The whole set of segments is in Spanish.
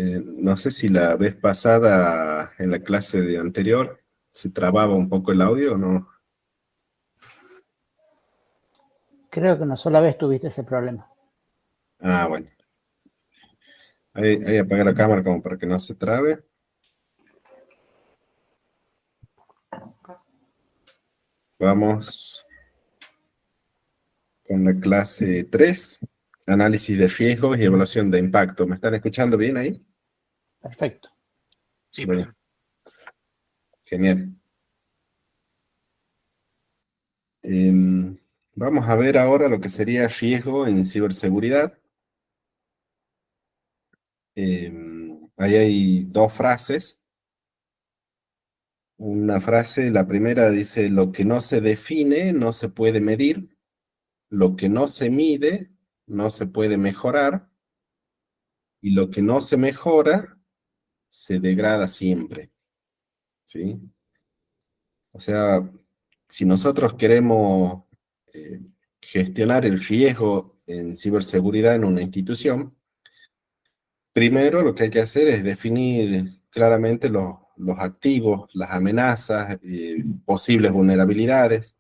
No sé si la vez pasada, en la clase anterior, se trababa un poco el audio o no. Creo que una sola vez tuviste ese problema. Ah, bueno. Ahí apagué la cámara como para que no se trabe. Vamos con la clase 3, análisis de riesgos y evaluación de impacto. ¿Me están escuchando bien ahí? Perfecto. Sí, Bueno, perfecto. genial. Vamos a ver ahora lo que sería riesgo en ciberseguridad. Ahí hay dos frases. Una frase, la primera dice, lo que no se define no se puede medir, lo que no se mide no se puede mejorar, y lo que no se mejora se degrada siempre, ¿sí? O sea, si nosotros queremos eh, gestionar el riesgo en ciberseguridad en una institución, primero lo que hay que hacer es definir claramente los activos, las amenazas, posibles vulnerabilidades.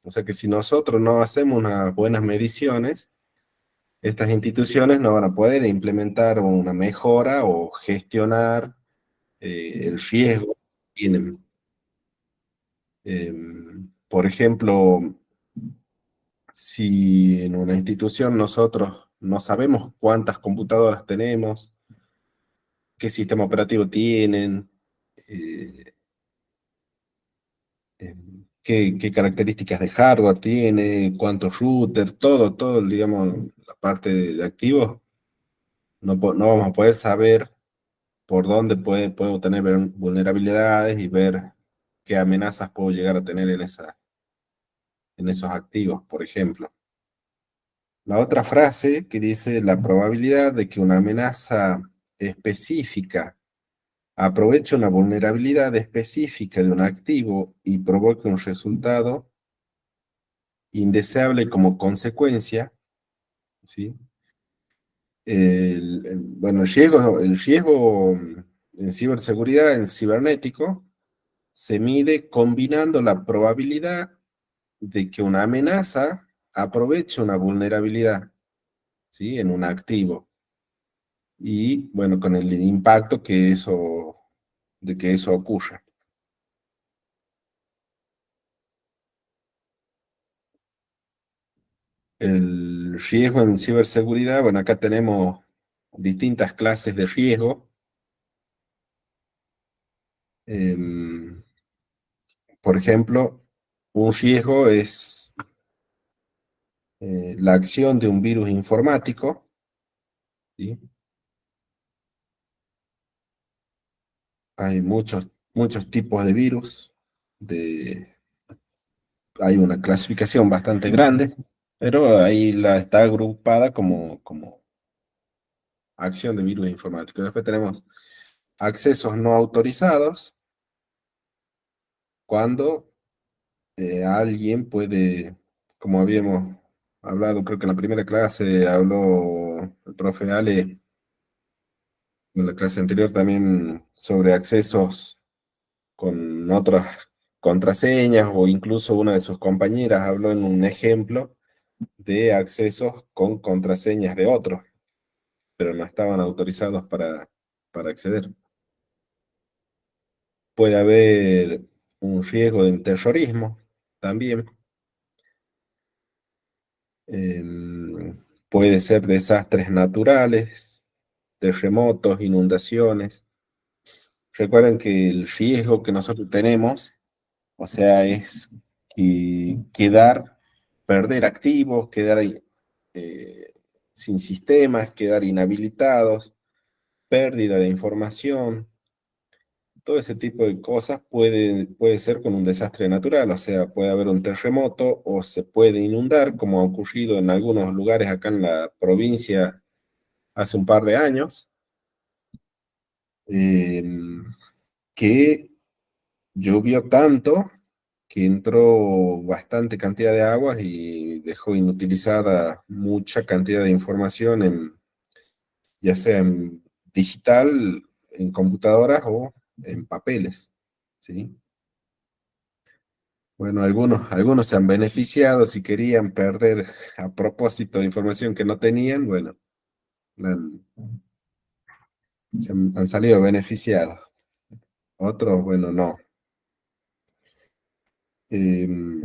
O sea que si nosotros no hacemos unas buenas mediciones, estas instituciones no van a poder implementar una mejora o gestionar el riesgo que tienen. Por ejemplo, si en una institución nosotros no sabemos cuántas computadoras tenemos, qué sistema operativo tienen, eh, qué características de hardware tiene, cuántos routers, todo, digamos, la parte de activos, no vamos a poder saber por dónde puedo tener vulnerabilidades y ver qué amenazas puedo llegar a tener en esos activos, por ejemplo. La otra frase que dice la probabilidad de que una amenaza específica aproveche una vulnerabilidad específica de un activo y provoque un resultado indeseable como consecuencia, ¿sí? Bueno, el riesgo en ciberseguridad, en cibernético, se mide combinando la probabilidad de que una amenaza aproveche una vulnerabilidad, ¿sí? En un activo. Y, bueno, con el impacto de que eso ocurra. El riesgo en ciberseguridad, bueno, acá tenemos distintas clases de riesgo. Em, por ejemplo, un riesgo es la acción de un virus informático, ¿sí? Hay muchos tipos de virus, hay una clasificación bastante grande, pero ahí está agrupada como acción de virus informático. Después tenemos accesos no autorizados, cuando alguien puede, como habíamos hablado, creo que en la primera clase habló el profe Ale, en la clase anterior también sobre accesos con otras contraseñas, o incluso una de sus compañeras habló en un ejemplo de accesos con contraseñas de otros, pero no estaban autorizados para acceder. Puede haber un riesgo de terrorismo también. Puede ser desastres naturales, terremotos, inundaciones. Recuerden que el riesgo que nosotros tenemos, o sea, es perder activos, quedar eh, sin sistemas, quedar inhabilitados, pérdida de información. Todo ese tipo de cosas puede ser con un desastre natural, o sea, puede haber un terremoto o se puede inundar, como ha ocurrido en algunos lugares acá en la provincia hace un par de años, eh, que llovió tanto que entró bastante cantidad de agua y dejó inutilizada mucha cantidad de información, ya sea en digital en computadoras o en papeles, ¿sí? Bueno, algunos se han beneficiado, si querían perder a propósito de información que no tenían, bueno, han- han salido beneficiados. Otros, bueno, no. Em,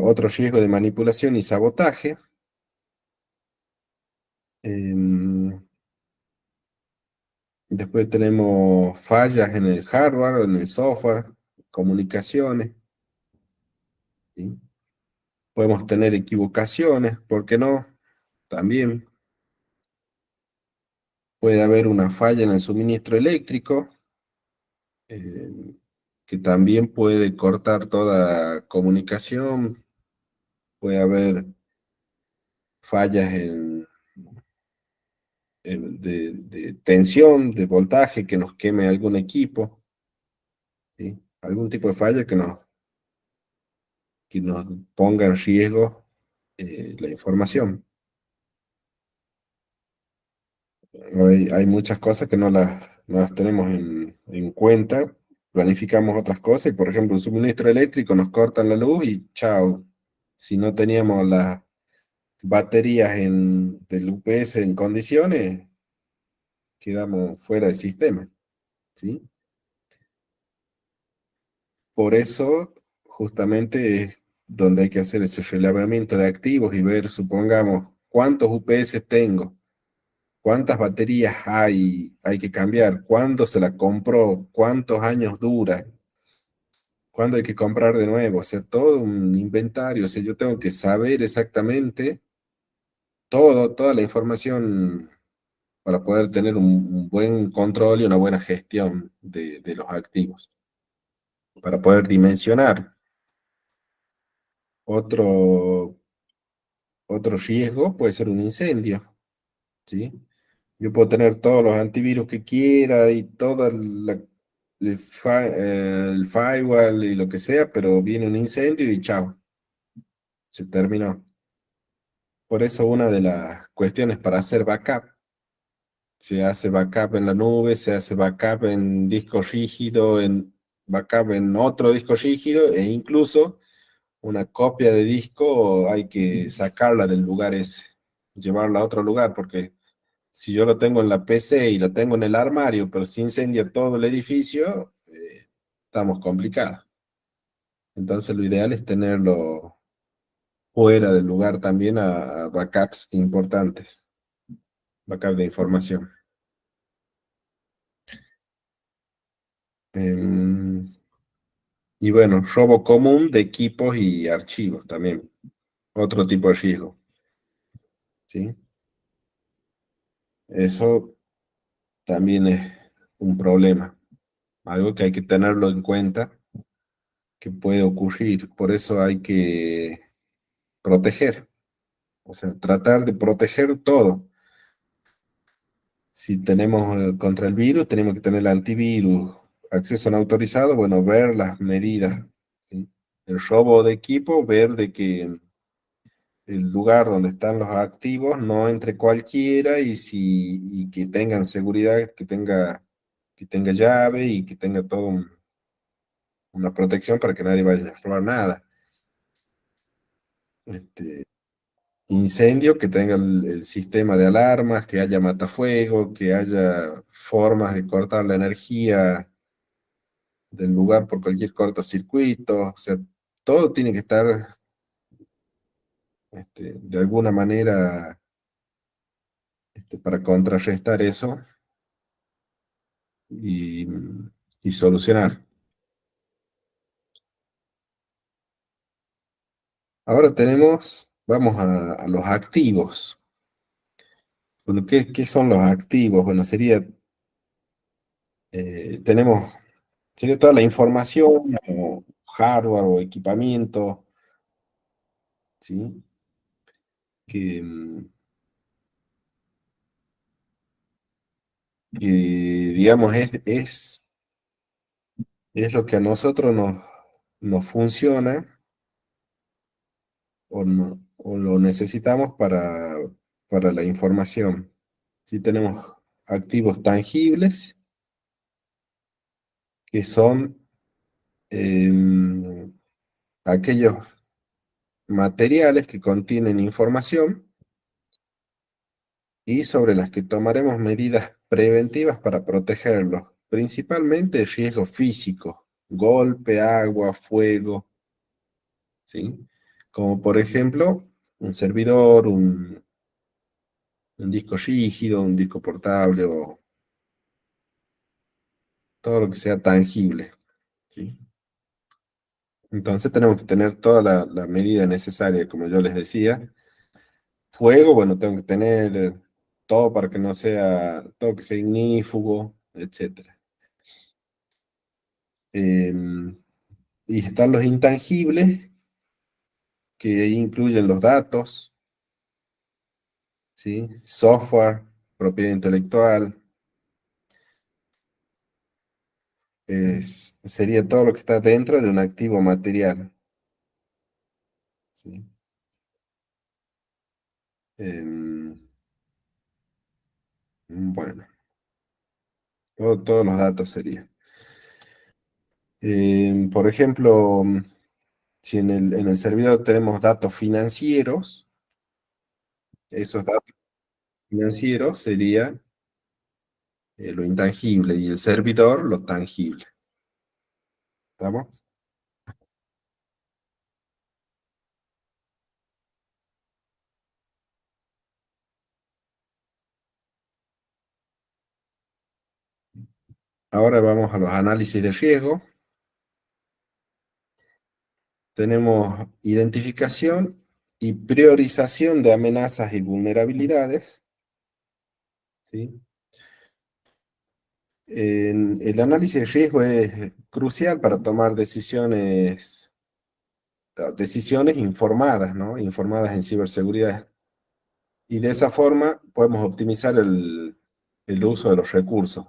Otro riesgo de manipulación y sabotaje. Em, Después tenemos fallas en el hardware, en el software, comunicaciones, ¿sí? Podemos tener equivocaciones, ¿por qué no? También puede haber una falla en el suministro eléctrico, eh, que también puede cortar toda comunicación. Puede haber fallas de tensión, de voltaje, que nos queme algún equipo, ¿sí? Algún tipo de falla que nos ponga en riesgo la información. Hay muchas cosas que no las tenemos en cuenta, planificamos otras cosas y por ejemplo el suministro eléctrico nos cortan la luz y chao. Si no teníamos las baterías del UPS en condiciones, quedamos fuera del sistema, ¿sí? Por eso justamente es donde hay que hacer ese relevamiento de activos y ver, supongamos, cuántos UPS tengo. ¿Cuántas baterías hay que cambiar? ¿Cuándo se la compró? ¿Cuántos años dura? ¿Cuándo hay que comprar de nuevo? O sea, todo un inventario. O sea, yo tengo que saber exactamente toda la información para poder tener un buen control y una buena gestión de los activos. Para poder dimensionar. Otro, otro riesgo puede ser un incendio, ¿sí? Yo puedo tener todos los antivirus que quiera y toda el firewall y lo que sea, pero viene un incendio y chao, se terminó. Por eso una de las cuestiones para hacer backup, se hace backup en la nube, se hace backup en disco rígido, en backup en otro disco rígido e incluso una copia de disco hay que sacarla del lugar ese, llevarla a otro lugar porque si yo lo tengo en la PC y lo tengo en el armario, pero se incendia todo el edificio, estamos complicados. Entonces lo ideal es tenerlo fuera del lugar también a backups importantes, backup de información. Em, y bueno, robo común de equipos y archivos también, otro tipo de riesgo, ¿sí? Eso también es un problema, algo que hay que tenerlo en cuenta, que puede ocurrir. Por eso hay que proteger. O sea, tratar de proteger todo. Si tenemos contra el virus, tenemos que tener el antivirus, acceso no autorizado, bueno, ver las medidas, ¿sí? El robo de equipo, ver de que el lugar donde están los activos no entre cualquiera y que tengan seguridad, que tenga llave y que tenga todo una protección para que nadie vaya a robar nada. Este, Incendio, que tenga el sistema de alarmas, que haya matafuego, que haya formas de cortar la energía del lugar por cualquier cortocircuito, o sea, todo tiene que estar de alguna manera para contrarrestar eso y, y solucionar. Ahora vamos a los activos. Bueno, ¿qué son los activos? Bueno, sería toda la información, o hardware o equipamiento, ¿sí? Que, que, digamos, es lo que a nosotros nos funciona o lo necesitamos para la información. Sí, tenemos activos tangibles, que son aquellos materiales que contienen información y sobre las que tomaremos medidas preventivas para protegerlos, principalmente riesgos físicos, golpe, agua, fuego, ¿sí? Como por ejemplo, un servidor, un disco rígido, un disco portable o todo lo que sea tangible, ¿sí? Entonces tenemos que tener toda la medida necesaria, como yo les decía. Fuego, bueno, tengo que tener todo para que no sea, todo que sea ignífugo, etcétera. Em, y están los intangibles, que ahí incluyen los datos, ¿sí? Software, propiedad intelectual, sería todo lo que está dentro de un activo material, ¿sí? Em, bueno, todos los datos serían. Por ejemplo, si en el servidor tenemos datos financieros, esos datos financieros sería lo intangible y el servidor lo tangible. ¿Estamos? Ahora vamos a los análisis de riesgo. Tenemos identificación y priorización de amenazas y vulnerabilidades, ¿sí? El análisis de riesgo es crucial para tomar decisiones informadas, ¿no? Informadas en ciberseguridad. Y de esa forma podemos optimizar el uso de los recursos.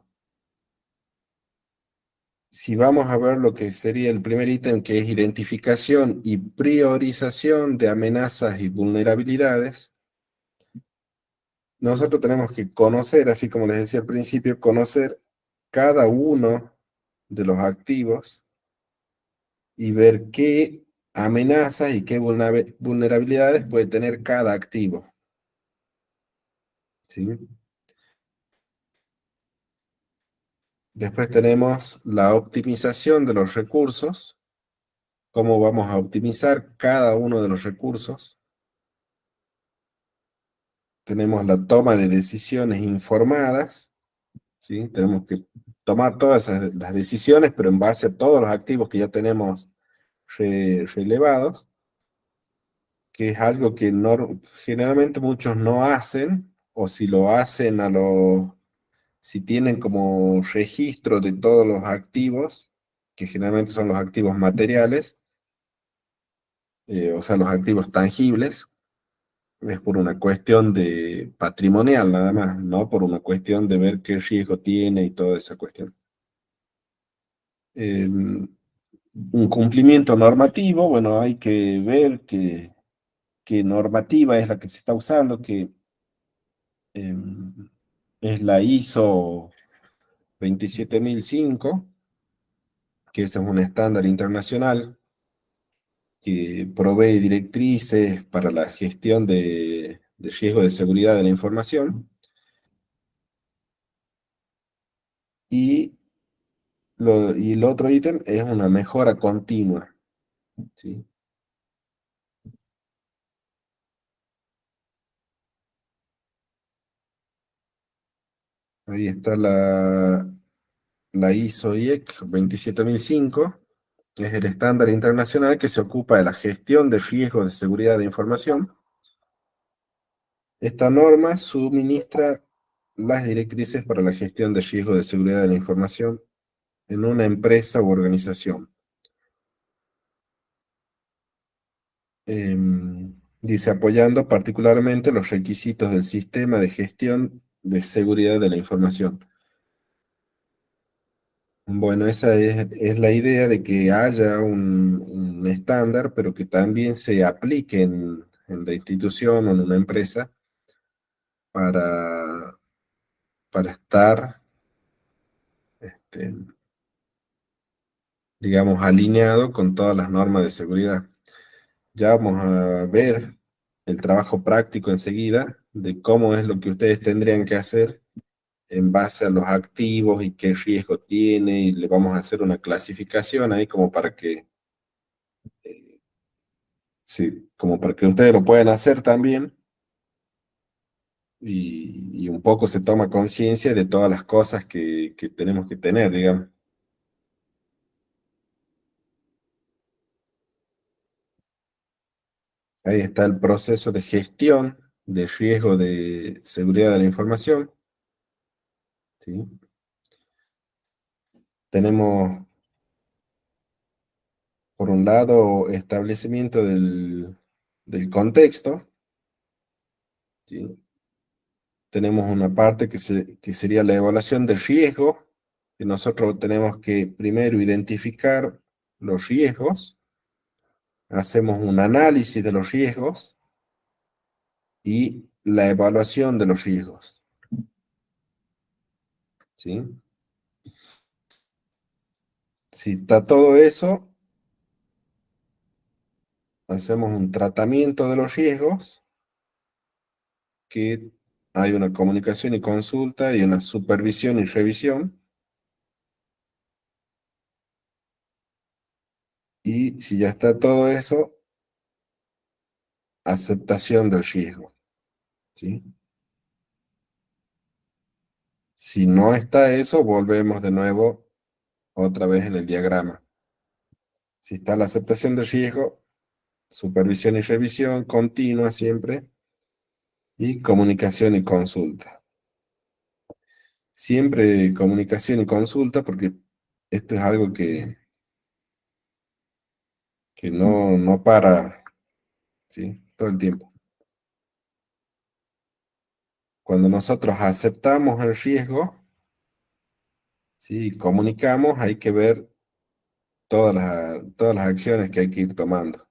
Si vamos a ver lo que sería el primer ítem, que es identificación y priorización de amenazas y vulnerabilidades, nosotros tenemos que conocer, así como les decía al principio, conocer cada uno de los activos y ver qué amenazas y qué vulnerabilidades puede tener cada activo, ¿sí? Después tenemos la optimización de los recursos, cómo vamos a optimizar cada uno de los recursos. Tenemos la toma de decisiones informadas, ¿sí? Tenemos que tomar todas las decisiones, pero en base a todos los activos que ya tenemos relevados, que es algo que generalmente muchos no hacen, o si lo hacen si tienen como registro de todos los activos, que generalmente son los activos materiales, o sea, los activos tangibles, es por una cuestión de patrimonial nada más, no por una cuestión de ver qué riesgo tiene y toda esa cuestión. Un cumplimiento normativo, bueno, hay que ver qué normativa es la que se está usando, que es la ISO 27005, que ese es un estándar internacional que provee directrices para la gestión de riesgo de seguridad de la información. Y, y el otro ítem es una mejora continua, ¿sí? Ahí está la ISO IEC 27005, es el estándar internacional que se ocupa de la gestión de riesgos de seguridad de información. Esta norma suministra las directrices para la gestión de riesgos de seguridad de la información en una empresa u organización. Dice, apoyando particularmente los requisitos del sistema de gestión de seguridad de la información. Bueno, esa es la idea de que haya un estándar, pero que también se aplique en la institución o en una empresa para para estar, este, digamos, alineado con todas las normas de seguridad. Ya vamos a ver el trabajo práctico enseguida de cómo es lo que ustedes tendrían que hacer en base a los activos y qué riesgo tiene, y le vamos a hacer una clasificación ahí como para que, eh, sí, como para que ustedes lo puedan hacer también, y un poco se toma conciencia de todas las cosas que tenemos que tener, digamos. Ahí está el proceso de gestión de riesgo de seguridad de la información, ¿sí? Tenemos, por un lado, establecimiento del contexto, ¿sí? Tenemos una parte que sería la evaluación de riesgo, que nosotros tenemos que primero identificar los riesgos, hacemos un análisis de los riesgos y la evaluación de los riesgos, ¿sí? Si está todo eso, hacemos un tratamiento de los riesgos, que hay una comunicación y consulta y una supervisión y revisión, y si ya está todo eso, aceptación del riesgo, ¿sí? Si no está eso, volvemos de nuevo otra vez en el diagrama. Si está la aceptación del riesgo, supervisión y revisión continua siempre, y comunicación y consulta. Siempre comunicación y consulta, porque esto es algo que no para, ¿sí? Todo el tiempo. Cuando nosotros aceptamos el riesgo, ¿sí? Comunicamos, hay que ver todas las acciones que hay que ir tomando.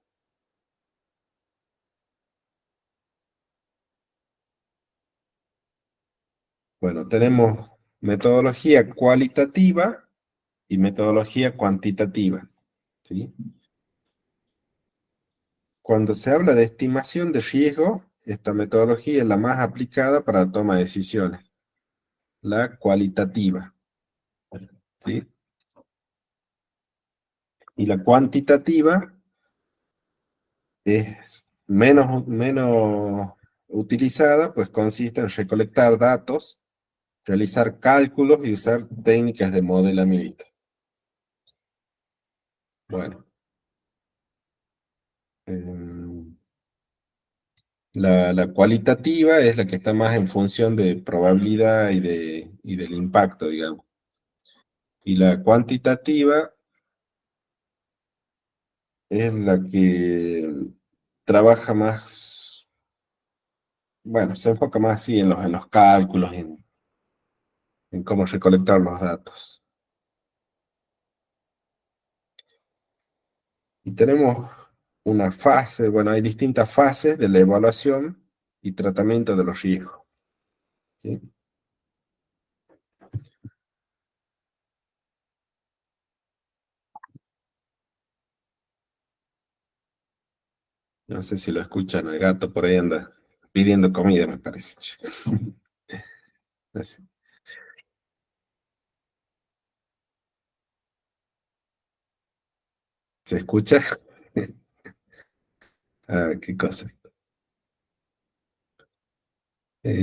Bueno, tenemos metodología cualitativa y metodología cuantitativa, ¿sí? Cuando se habla de estimación de riesgo, esta metodología es la más aplicada para la toma de decisiones, la cualitativa, ¿sí? Y la cuantitativa es menos utilizada, pues consiste en recolectar datos, realizar cálculos y usar técnicas de modelamiento. Bueno, em, la cualitativa es la que está más en función de probabilidad y del impacto, digamos. Y la cuantitativa es la que trabaja más, bueno, se enfoca más así en los cálculos, en cómo recolectar los datos. Y tenemos una fase, bueno, hay distintas fases de la evaluación y tratamiento de los riesgos, ¿sí? No sé si lo escuchan, el gato por ahí anda pidiendo comida, me parece. Así. ¿Se escucha? Ah, qué cosa.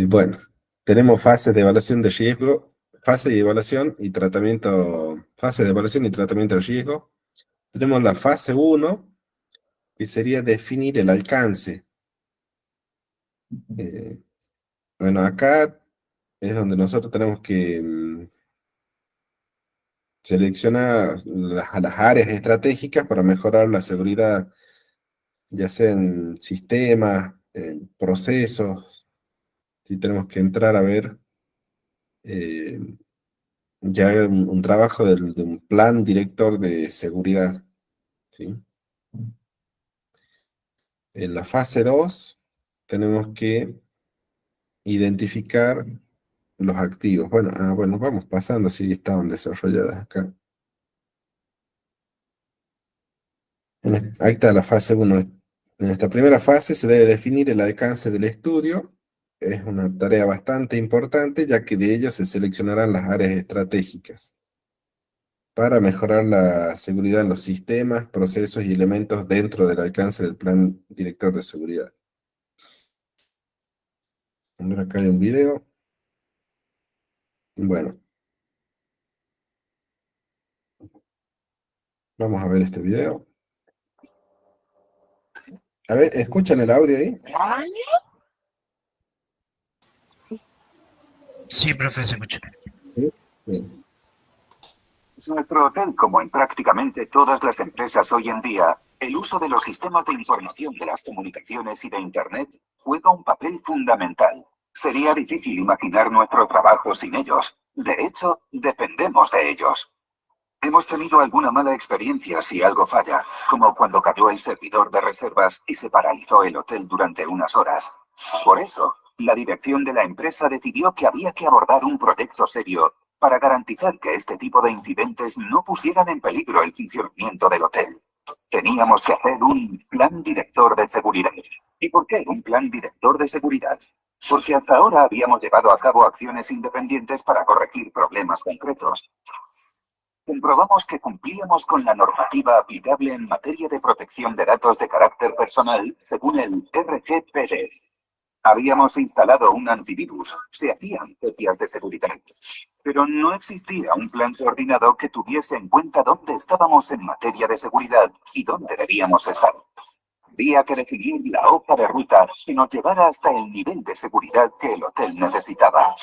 Bueno, tenemos fases de evaluación de riesgo, fase de evaluación y tratamiento, fase de evaluación y tratamiento de riesgo. Tenemos la fase uno, que sería definir el alcance. Eh, bueno, acá es donde nosotros tenemos que seleccionar las áreas estratégicas para mejorar la seguridad, ya sea en sistemas, en procesos. Si tenemos que entrar a ver eh, ya un trabajo de un plan director de seguridad, ¿sí? En la fase 2 tenemos que identificar los activos. Bueno, bueno, vamos pasando, sí, estaban desarrolladas acá. Ahí está la fase 1. En esta primera fase se debe definir el alcance del estudio. Es una tarea bastante importante, ya que de ella se seleccionarán las áreas estratégicas para mejorar la seguridad en los sistemas, procesos y elementos dentro del alcance del Plan Director de Seguridad. Ahora acá hay un video. Bueno, vamos a ver este video. A ver, ¿escuchan el audio ahí? Sí, profe, se escucha. Sí. Bien. Nuestro hotel, como en prácticamente todas las empresas hoy en día, el uso de los sistemas de información de las comunicaciones y de Internet juega un papel fundamental. Sería difícil imaginar nuestro trabajo sin ellos. De hecho, dependemos de ellos. Hemos tenido alguna mala experiencia si algo falla, como cuando cayó el servidor de reservas y se paralizó el hotel durante unas horas. Por eso, la dirección de la empresa decidió que había que abordar un proyecto serio para garantizar que este tipo de incidentes no pusieran en peligro el funcionamiento del hotel. Teníamos que hacer un plan director de seguridad. ¿Y por qué un plan director de seguridad? Porque hasta ahora habíamos llevado a cabo acciones independientes para corregir problemas concretos. Comprobamos que cumplíamos con la normativa aplicable en materia de protección de datos de carácter personal según el RGPD. Habíamos instalado un antivirus, se hacían copias de seguridad, pero no existía un plan coordinado que tuviese en cuenta dónde estábamos en materia de seguridad y dónde debíamos estar. Había que definir la hoja de ruta que nos llevara hasta el nivel de seguridad que el hotel necesitaba.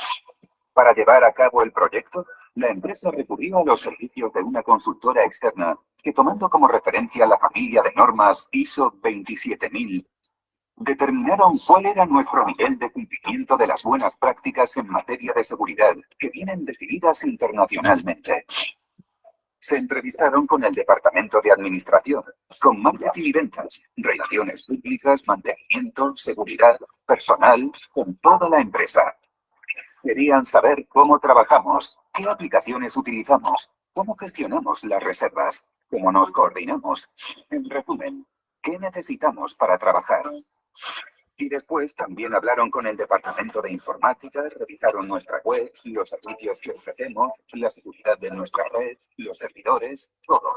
Para llevar a cabo el proyecto, la empresa recurrió a los servicios de una consultora externa que, tomando como referencia la familia de normas ISO 27000, determinaron cuál era nuestro nivel de cumplimiento de las buenas prácticas en materia de seguridad que vienen definidas internacionalmente. Se entrevistaron con el departamento de administración, con marketing y ventas, relaciones públicas, mantenimiento, seguridad, personal, con toda la empresa. Querían saber cómo trabajamos, qué aplicaciones utilizamos, cómo gestionamos las reservas, cómo nos coordinamos. En resumen, ¿qué necesitamos para trabajar? Y después también hablaron con el departamento de informática, revisaron nuestra web, los servicios que ofrecemos, la seguridad de nuestra red, los servidores, todo.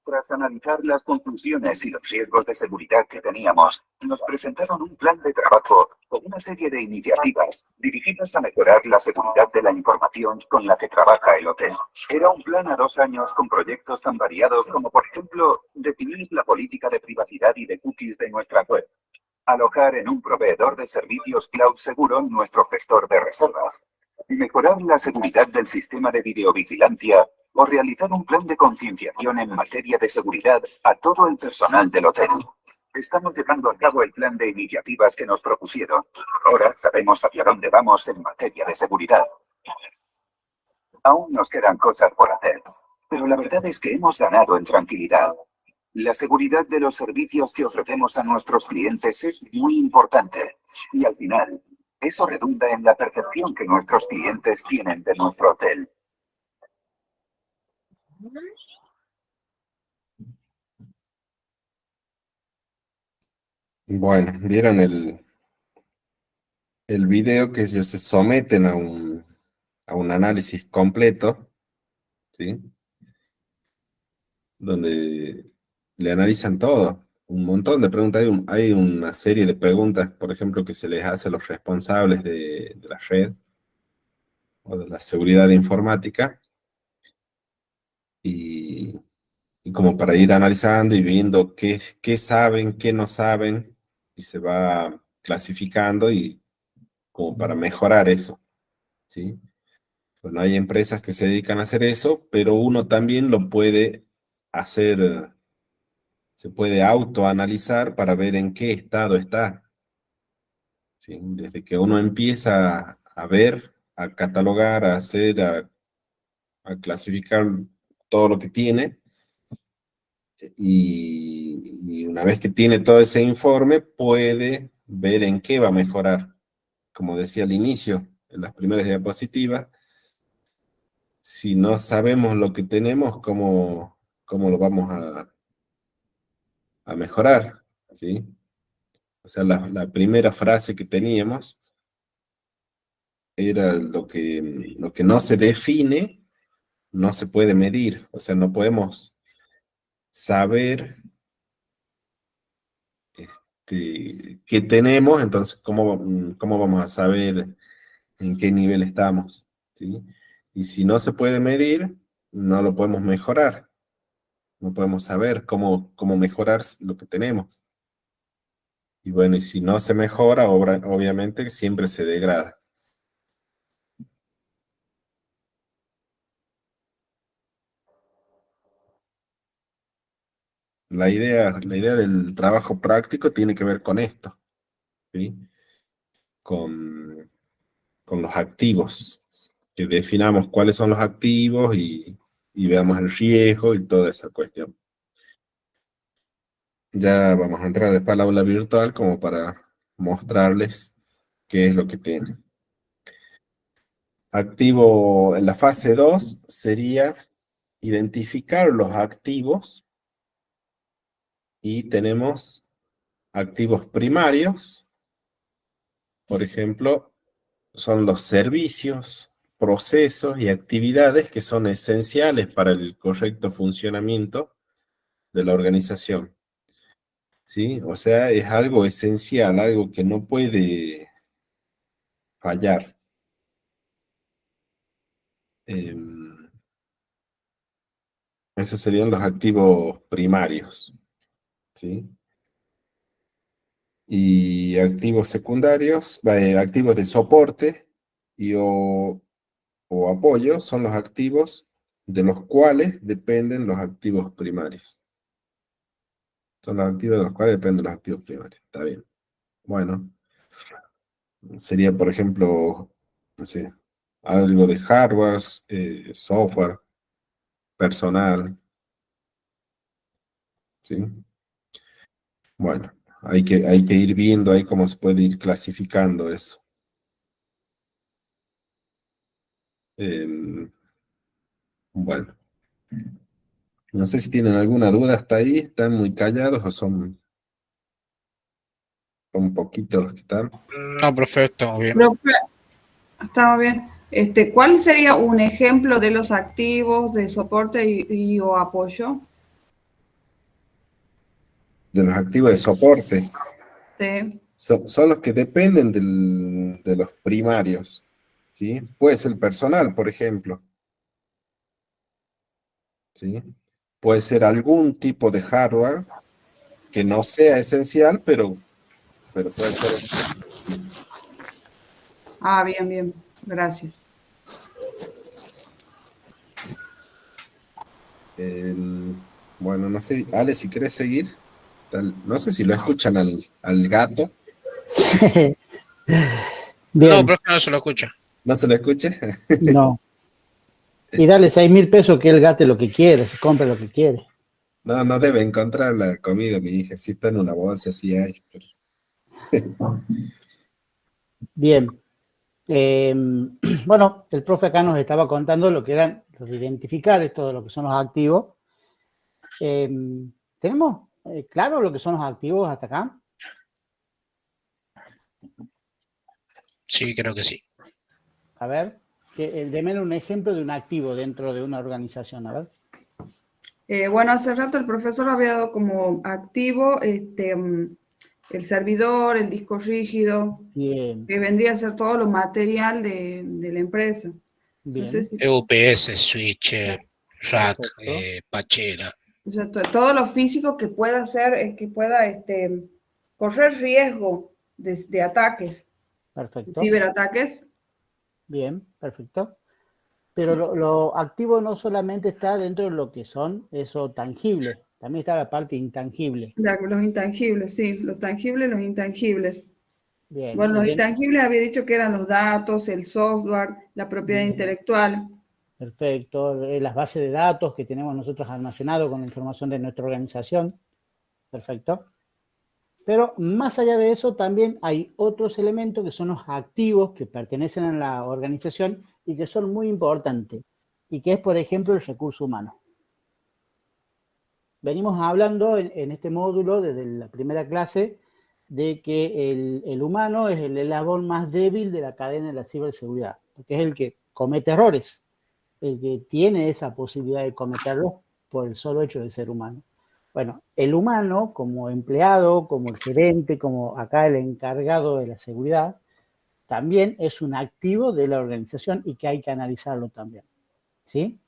Tras analizar las conclusiones y los riesgos de seguridad que teníamos, nos presentaron un plan de trabajo con una serie de iniciativas dirigidas a mejorar la seguridad de la información con la que trabaja el hotel. Era un plan a 2 años con proyectos tan variados como, por ejemplo, definir la política de privacidad y de cookies de nuestra web, alojar en un proveedor de servicios cloud seguro nuestro gestor de reservas, mejorar la seguridad del sistema de videovigilancia o realizar un plan de concienciación en materia de seguridad a todo el personal del hotel. Estamos llevando a cabo el plan de iniciativas que nos propusieron. Ahora sabemos hacia dónde vamos en materia de seguridad. Aún nos quedan cosas por hacer, pero la verdad es que hemos ganado en tranquilidad. La seguridad de los servicios que ofrecemos a nuestros clientes es muy importante y al final, eso redunda en la percepción que nuestros clientes tienen de nuestro hotel. Bueno, vieron el video que ellos se someten a un análisis completo, ¿sí? Donde le analizan todo, un montón de preguntas. Hay una serie de preguntas, por ejemplo, que se les hace a los responsables de la red o de la seguridad informática, y, y como para ir analizando y viendo qué saben, qué no saben, y se va clasificando y como para mejorar eso, ¿sí? Bueno, hay empresas que se dedican a hacer eso, pero uno también lo puede hacer, se puede autoanalizar para ver en qué estado está, ¿sí? Desde que uno empieza a ver, a catalogar, a hacer, a clasificar todo lo que tiene, y una vez que tiene todo ese informe, puede ver en qué va a mejorar, como decía al inicio. en las primeras diapositivas, si no sabemos lo que tenemos, ¿cómo lo vamos a mejorar? ¿Sí? O sea, la primera frase que teníamos era lo que no se define, no se puede medir. O sea, no podemos saber qué tenemos, entonces, ¿cómo vamos a saber en qué nivel estamos? ¿Sí? Y si no se puede medir, no lo podemos mejorar. No podemos saber cómo mejorar lo que tenemos. Y bueno, y si no se mejora, obviamente siempre se degrada. La idea del trabajo práctico tiene que ver con esto, ¿sí? Con los activos, que definamos cuáles son los activos y veamos el riesgo y toda esa cuestión. Ya vamos a entrar después al aula virtual como para mostrarles qué es lo que tiene. Activo en la fase 2 sería identificar los activos y tenemos activos primarios, por ejemplo, son los servicios, procesos y actividades que son esenciales para el correcto funcionamiento de la organización. ¿Sí? O sea, es algo esencial, algo que no puede fallar. Esos serían los activos primarios, ¿sí? Y activos secundarios, activos de soporte o apoyo son los activos de los cuales dependen los activos primarios. Son los activos de los cuales dependen los activos primarios. Está bien. Bueno, sería, por ejemplo, no sé, algo de hardware, software, personal, ¿sí? Bueno, hay que ir viendo ahí cómo se puede ir clasificando eso. Bueno, no sé si tienen alguna duda hasta ahí, están muy callados o son un poquito los que están. No, profe, estamos bien. Profe, estaba bien. ¿Cuál sería un ejemplo de los activos de soporte o apoyo? De los activos de soporte, Sí. son los que dependen de los primarios, ¿sí? Puede ser el personal, por ejemplo, ¿sí? Puede ser algún tipo de hardware que no sea esencial, pero puede ser. Ah, bien, bien. Gracias. Bueno, no sé, Ale, si quieres seguir, no sé si lo escuchan al gato. Bien, No, profe, no se lo escucha. ¿No se lo escuche? no. Y dale 6.000 pesos que él gaste lo que quiere, se compre lo que quiere. No debe encontrar la comida, mi hija. Sí está en una bolsa, sí hay. Pero... Bien. Bueno, el profe acá nos estaba contando lo que eran los de identificar, esto de lo que son los activos. ¿Tenemos claro lo que son los activos hasta acá? Sí, creo que sí. A ver, deme un ejemplo de un activo dentro de una organización, a ver. Bueno, hace rato el profesor había dado como activo el servidor, el disco rígido, Bien, que vendría a ser todo lo material de la empresa. No sé bien, si, EUPS, switch, rack, perfecto. pachera. o sea, todo lo físico que pueda hacer, que pueda correr riesgo de ataques, de Perfecto, ciberataques. bien, perfecto. Pero lo activo no solamente está dentro de lo que son eso tangible, también está la parte intangible. Los intangibles, sí, los tangibles, los intangibles. Bien, Bueno, los intangibles había dicho que eran los datos, el software, la propiedad bien, intelectual. perfecto. Las bases de datos que tenemos nosotros almacenados con la información de nuestra organización. Perfecto. Pero más allá de eso, también hay otros elementos que son los activos que pertenecen a la organización y que son muy importantes, y que es, por ejemplo, el recurso humano. Venimos hablando en este módulo, desde la primera clase, de que el humano es el eslabón más débil de la cadena de la ciberseguridad, porque es el que comete errores, el que tiene esa posibilidad de cometerlos por el solo hecho de ser humano. Bueno, el humano como empleado, como el gerente, como acá el encargado de la seguridad, también es un activo de la organización y que hay que analizarlo también, ¿sí?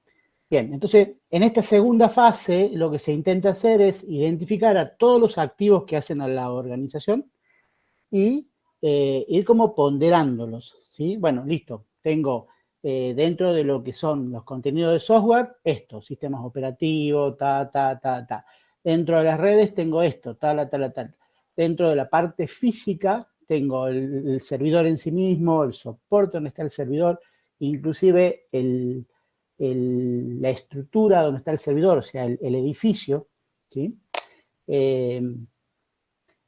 Bien, entonces, en esta segunda fase, lo que se intenta hacer es identificar a todos los activos que hacen a la organización y ir como ponderándolos, ¿sí? Bueno, listo, tengo dentro de lo que son los contenidos de software, esto, sistemas operativos, ta. Dentro de las redes tengo esto, tal. Dentro de la parte física tengo el servidor en sí mismo, el soporte donde está el servidor, inclusive la estructura donde está el servidor, o sea, el edificio, ¿sí?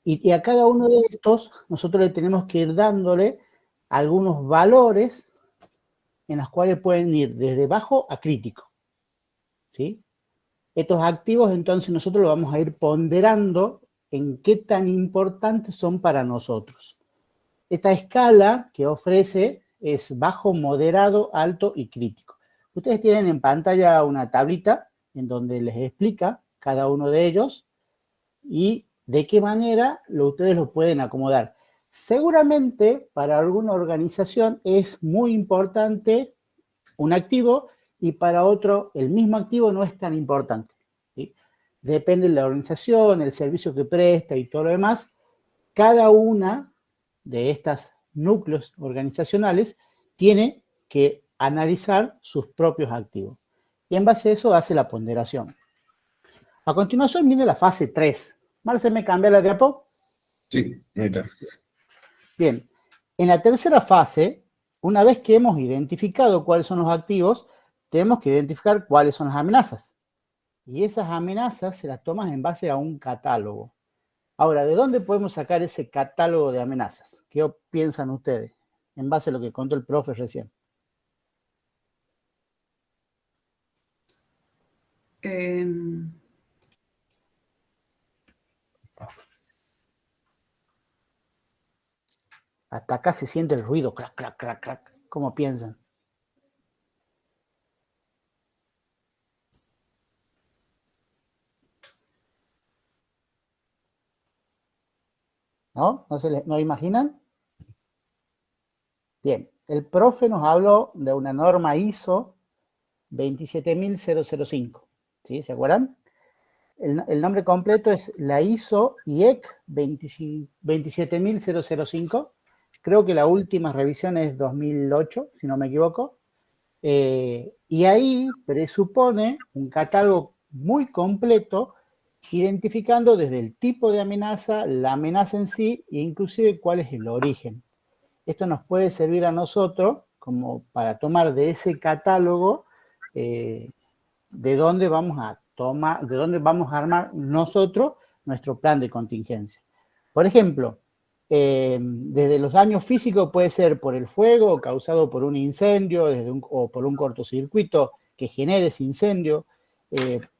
Y a cada uno de estos nosotros le tenemos que ir dándole algunos valores en los cuales pueden ir desde bajo a crítico, ¿sí? Estos activos entonces nosotros lo vamos a ir ponderando en qué tan importantes son para nosotros. Esta escala que ofrece es bajo, moderado, alto y crítico. Ustedes tienen en pantalla una tablita en donde les explica cada uno de ellos y de qué manera ustedes lo pueden acomodar. Seguramente para alguna organización es muy importante un activo y para otro el mismo activo no es tan importante, ¿sí? Depende de la organización, el servicio que presta y todo lo demás. Cada una de estas núcleos organizacionales tiene que analizar sus propios activos. Y en base a eso hace la ponderación. A continuación viene la fase 3. Marce, ¿me cambia la diapo? Sí, ahí está. Bien, en la tercera fase, una vez que hemos identificado cuáles son los activos, tenemos que identificar cuáles son las amenazas. Y esas amenazas se las toman en base a un catálogo. Ahora, ¿de dónde podemos sacar ese catálogo de amenazas? ¿Qué piensan ustedes? En base a lo que contó el profe recién. Hasta acá se siente el ruido, crac, crac, crac, crac. ¿Cómo piensan? ¿No? ¿No imaginan? Bien, el profe nos habló de una norma ISO 27005, ¿sí? ¿Se acuerdan? El nombre completo es la ISO IEC 27005. Creo que la última revisión es 2008, si no me equivoco. Y ahí presupone un catálogo muy completo, identificando desde el tipo de amenaza, la amenaza en sí, e inclusive cuál es el origen. Esto nos puede servir a nosotros como para tomar de ese catálogo de dónde vamos a armar nosotros nuestro plan de contingencia. Por ejemplo, desde los daños físicos puede ser por el fuego causado por un incendio o por un cortocircuito que genere ese incendio.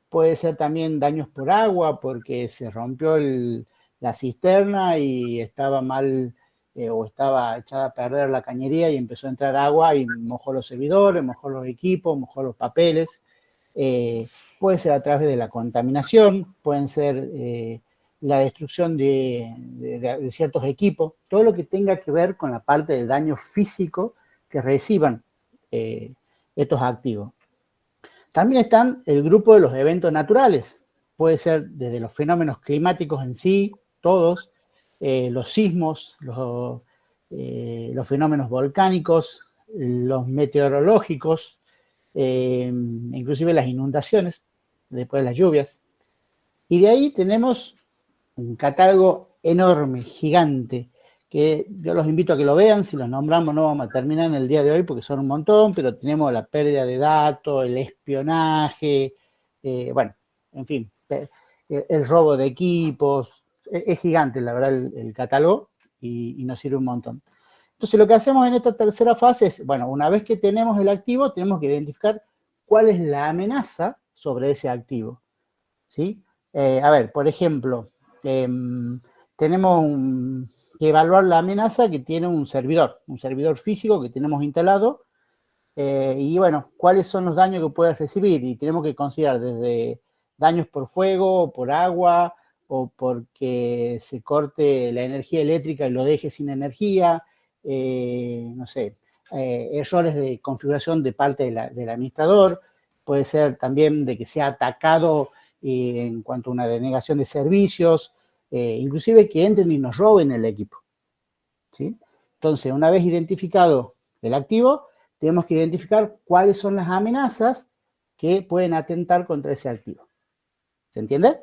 Puede ser también daños por agua porque se rompió la cisterna y estaba mal o estaba echada a perder la cañería y empezó a entrar agua y mojó los servidores, mojó los equipos, mojó los papeles. Puede ser a través de la contaminación, pueden ser la destrucción de ciertos equipos, todo lo que tenga que ver con la parte de daño físico que reciban estos activos. También están el grupo de los eventos naturales, puede ser desde los fenómenos climáticos en sí, todos, los sismos, los fenómenos volcánicos, los meteorológicos, inclusive las inundaciones, después de las lluvias. Y de ahí tenemos un catálogo enorme, gigante, que yo los invito a que lo vean. Si los nombramos no vamos a terminar en el día de hoy porque son un montón, pero tenemos la pérdida de datos, el espionaje, bueno, en fin, el robo de equipos, es gigante, la verdad, el catálogo y nos sirve un montón. Entonces, lo que hacemos en esta tercera fase es, bueno, una vez que tenemos el activo, tenemos que identificar cuál es la amenaza sobre ese activo, ¿sí? A ver, por ejemplo, tenemos que evaluar la amenaza que tiene un servidor físico que tenemos instalado, y bueno, cuáles son los daños que puede recibir, y tenemos que considerar desde daños por fuego, por agua, o porque se corte la energía eléctrica y lo deje sin energía, no sé, errores de configuración de parte del administrador, puede ser también de que sea atacado en cuanto a una denegación de servicios, inclusive que entren y nos roben el equipo, ¿sí? Entonces, una vez identificado el activo, tenemos que identificar cuáles son las amenazas que pueden atentar contra ese activo. ¿Se entiende?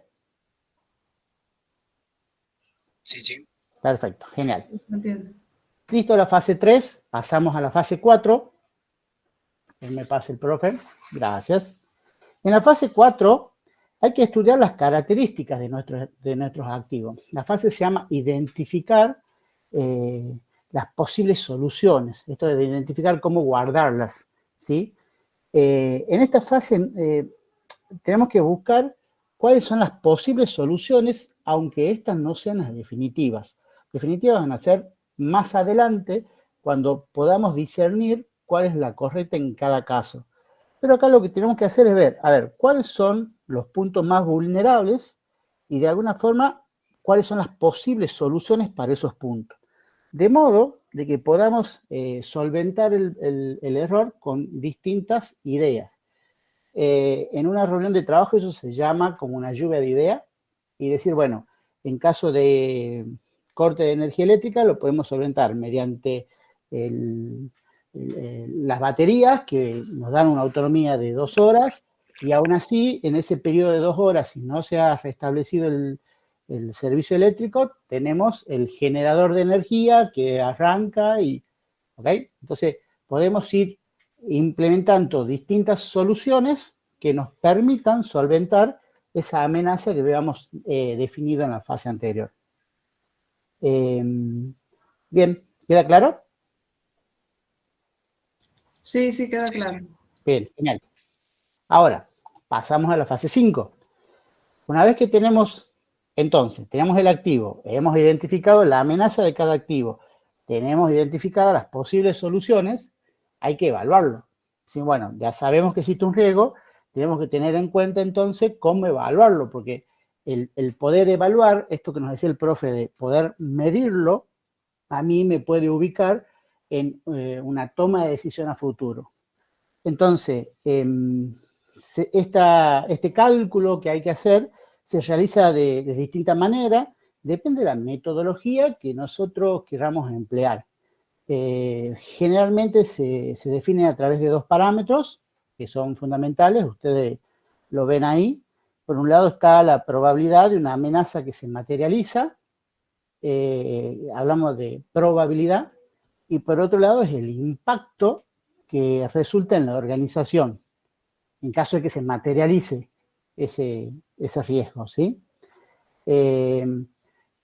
Sí, sí. Perfecto, genial. Entiendo. Listo la fase 3, pasamos a la fase 4. Me pasa el profe, gracias. En la fase 4 hay que estudiar las características de nuestros activos. La fase se llama identificar las posibles soluciones, esto de identificar cómo guardarlas, ¿sí? En esta fase tenemos que buscar cuáles son las posibles soluciones, aunque estas no sean las definitivas. Definitivas van a ser más adelante, cuando podamos discernir cuál es la correcta en cada caso. Pero acá lo que tenemos que hacer es ver, a ver, cuáles son los puntos más vulnerables y de alguna forma cuáles son las posibles soluciones para esos puntos. De modo de que podamos solventar el error con distintas ideas. En una reunión de trabajo eso se llama como una lluvia de ideas y decir, bueno, en caso de corte de energía eléctrica lo podemos solventar mediante las baterías que nos dan una autonomía de 2 horas y aún así en ese periodo de 2 horas, si no se ha restablecido el servicio eléctrico, tenemos el generador de energía que arranca y, ¿ok? Entonces podemos ir implementando distintas soluciones que nos permitan solventar esa amenaza que habíamos definido en la fase anterior. Bien, ¿queda claro? Sí, sí, queda claro. Bien, genial. Ahora, pasamos a la fase 5. Una vez que tenemos el activo, hemos identificado la amenaza de cada activo, tenemos identificadas las posibles soluciones, hay que evaluarlo. Sí, bueno, ya sabemos que existe un riesgo, tenemos que tener en cuenta entonces cómo evaluarlo, porque el poder evaluar, esto que nos decía el profe de poder medirlo, a mí me puede ubicar en una toma de decisión a futuro. Entonces, este cálculo que hay que hacer se realiza de distinta manera, depende de la metodología que nosotros queramos emplear. Generalmente se define a través de 2 parámetros que son fundamentales, ustedes lo ven ahí. Por un lado está la probabilidad de una amenaza que se materializa, hablamos de probabilidad, y por otro lado es el impacto que resulta en la organización, en caso de que se materialice ese riesgo, ¿sí?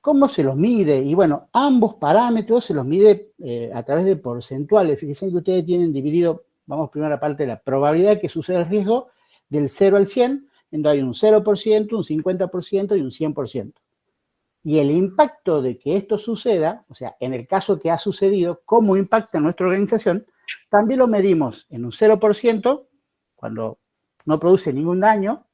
¿Cómo se los mide? Y bueno, ambos parámetros se los mide a través de porcentuales. Fíjense que ustedes tienen dividido, vamos primero a la parte de la probabilidad que suceda el riesgo, del 0 al 100, en donde hay un 0%, un 50% y un 100%. Y el impacto de que esto suceda, o sea, en el caso que ha sucedido, cómo impacta en nuestra organización, también lo medimos en un 0%, cuando no produce ningún daño,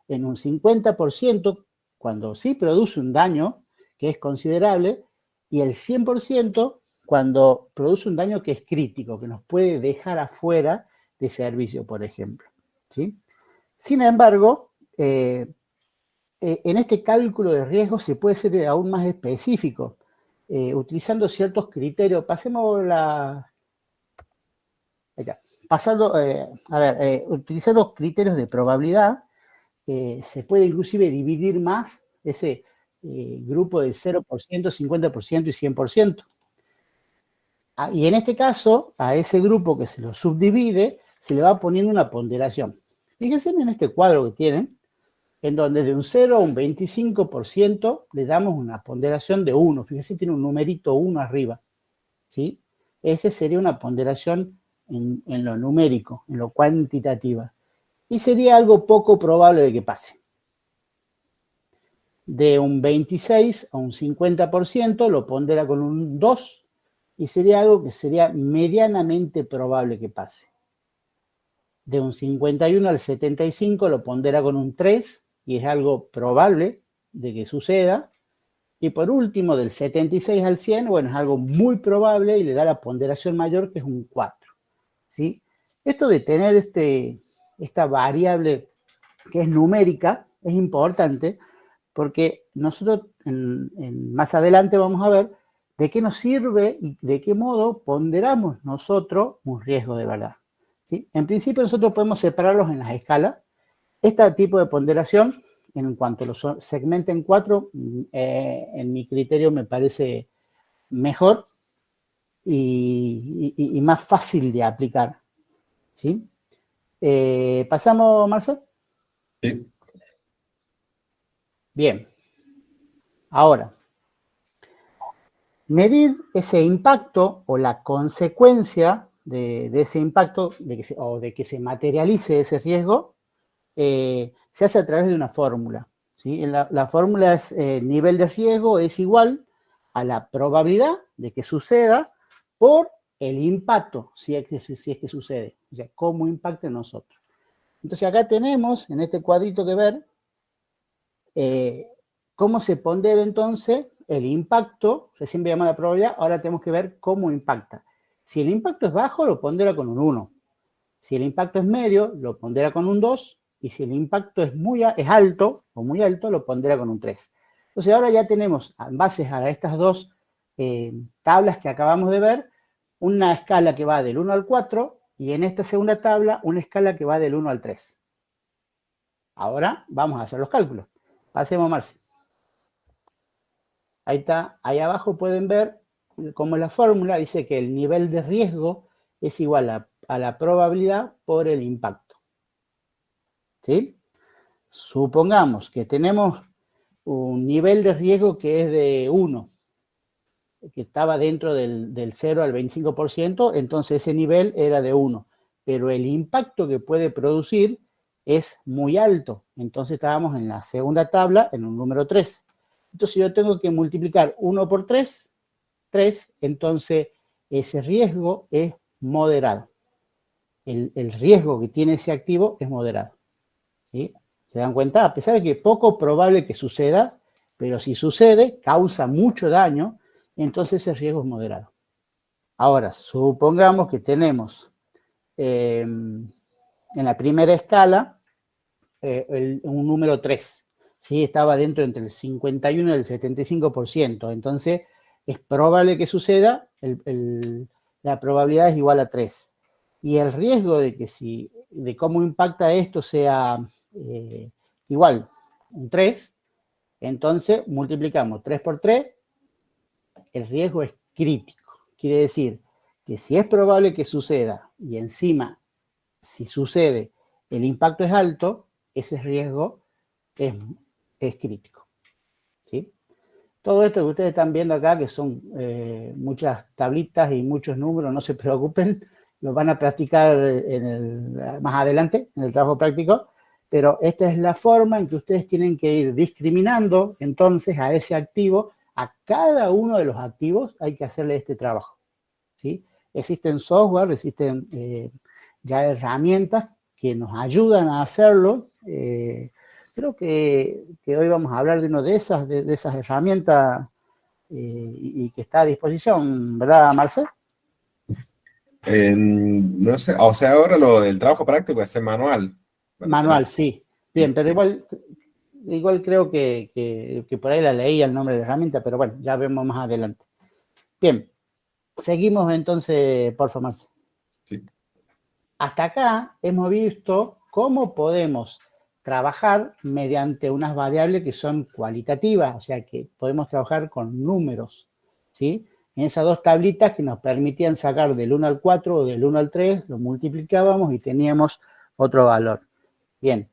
en un 50%, cuando sí produce un daño, que es considerable, y el 100% cuando produce un daño que es crítico, que nos puede dejar afuera de servicio, por ejemplo, ¿sí? Sin embargo, en este cálculo de riesgo se puede ser aún más específico, utilizando ciertos criterios. Pasemos la... Acá. Utilizando criterios de probabilidad, se puede inclusive dividir más ese grupo de 0%, 50% y 100%. Y en este caso, a ese grupo que se lo subdivide, se le va poniendo una ponderación. Fíjense en este cuadro que tienen, en donde de un 0 a un 25% le damos una ponderación de 1. Fíjense, tiene un numerito 1 arriba, ¿sí? Esa sería una ponderación en lo numérico, en lo cuantitativa. Y sería algo poco probable de que pase. De un 26 a un 50% lo pondera con un 2 y sería algo que sería medianamente probable que pase. De un 51 al 75 lo pondera con un 3 y es algo probable de que suceda. Y por último, del 76 al 100, bueno, es algo muy probable y le da la ponderación mayor, que es un 4. ¿Sí? Esto de tener esta variable que es numérica es importante porque nosotros más adelante vamos a ver de qué nos sirve y de qué modo ponderamos nosotros un riesgo de verdad. ¿Sí? En principio nosotros podemos separarlos en las escalas. Este tipo de ponderación, en cuanto los segmenta en 4, en mi criterio me parece mejor y más fácil de aplicar. ¿Sí? ¿Pasamos, Marcel? Sí. Bien. Ahora, medir ese impacto o la consecuencia de ese impacto o de que se materialice ese riesgo se hace a través de una fórmula. ¿Sí? La fórmula es nivel de riesgo es igual a la probabilidad de que suceda por el impacto, si es que sucede. O sea, cómo impacta en nosotros. Entonces acá tenemos, en este cuadrito que ver, cómo se pondera entonces el impacto. Recién veíamos la probabilidad, ahora tenemos que ver cómo impacta. Si el impacto es bajo, lo pondera con un 1. Si el impacto es medio, lo pondera con un 2. Y si el impacto es alto o muy alto, lo pondera con un 3. Entonces ahora ya tenemos, en base a estas dos tablas que acabamos de ver, una escala que va del 1 al 4 y en esta segunda tabla una escala que va del 1 al 3. Ahora vamos a hacer los cálculos. Pasemos, Marce. Ahí está, ahí abajo pueden ver cómo la fórmula dice que el nivel de riesgo es igual a la probabilidad por el impacto. ¿Sí? Supongamos que tenemos un nivel de riesgo que es de 1, que estaba dentro del 0 al 25%, entonces ese nivel era de 1, pero el impacto que puede producir es muy alto, entonces estábamos en la segunda tabla en un número 3. Entonces yo tengo que multiplicar 1 por 3, entonces ese riesgo es moderado. El riesgo que tiene ese activo es moderado. ¿Sí? ¿Se dan cuenta? A pesar de que es poco probable que suceda, pero si sucede, causa mucho daño, entonces ese riesgo es moderado. Ahora, supongamos que tenemos en la primera escala un número 3. ¿Sí? Estaba dentro entre el 51 y el 75%. Entonces, es probable que suceda, la probabilidad es igual a 3. Y el riesgo de cómo impacta esto sea igual, un 3, entonces multiplicamos 3 por 3, el riesgo es crítico. Quiere decir que si es probable que suceda y encima, si sucede, el impacto es alto, ese riesgo es crítico. ¿Sí? Todo esto que ustedes están viendo acá, que son muchas tablitas y muchos números, no se preocupen, lo van a practicar más adelante, en el trabajo práctico, pero esta es la forma en que ustedes tienen que ir discriminando entonces a ese activo. A cada uno de los activos hay que hacerle este trabajo. ¿Sí? Existen software, existen ya herramientas que nos ayudan a hacerlo. Creo que hoy vamos a hablar de una de esas herramientas y que está a disposición, ¿verdad, Marcel? No sé, o sea, ahora lo del trabajo práctico es manual. Manual, sí. Bien, pero igual creo que por ahí la leí el nombre de la herramienta, pero bueno, ya vemos más adelante. Bien, seguimos entonces, por favor, Marcel. Sí. Hasta acá hemos visto cómo podemos trabajar mediante unas variables que son cualitativas, o sea que podemos trabajar con números, ¿sí? En esas dos tablitas que nos permitían sacar del 1 al 4 o del 1 al 3, lo multiplicábamos y teníamos otro valor. Bien,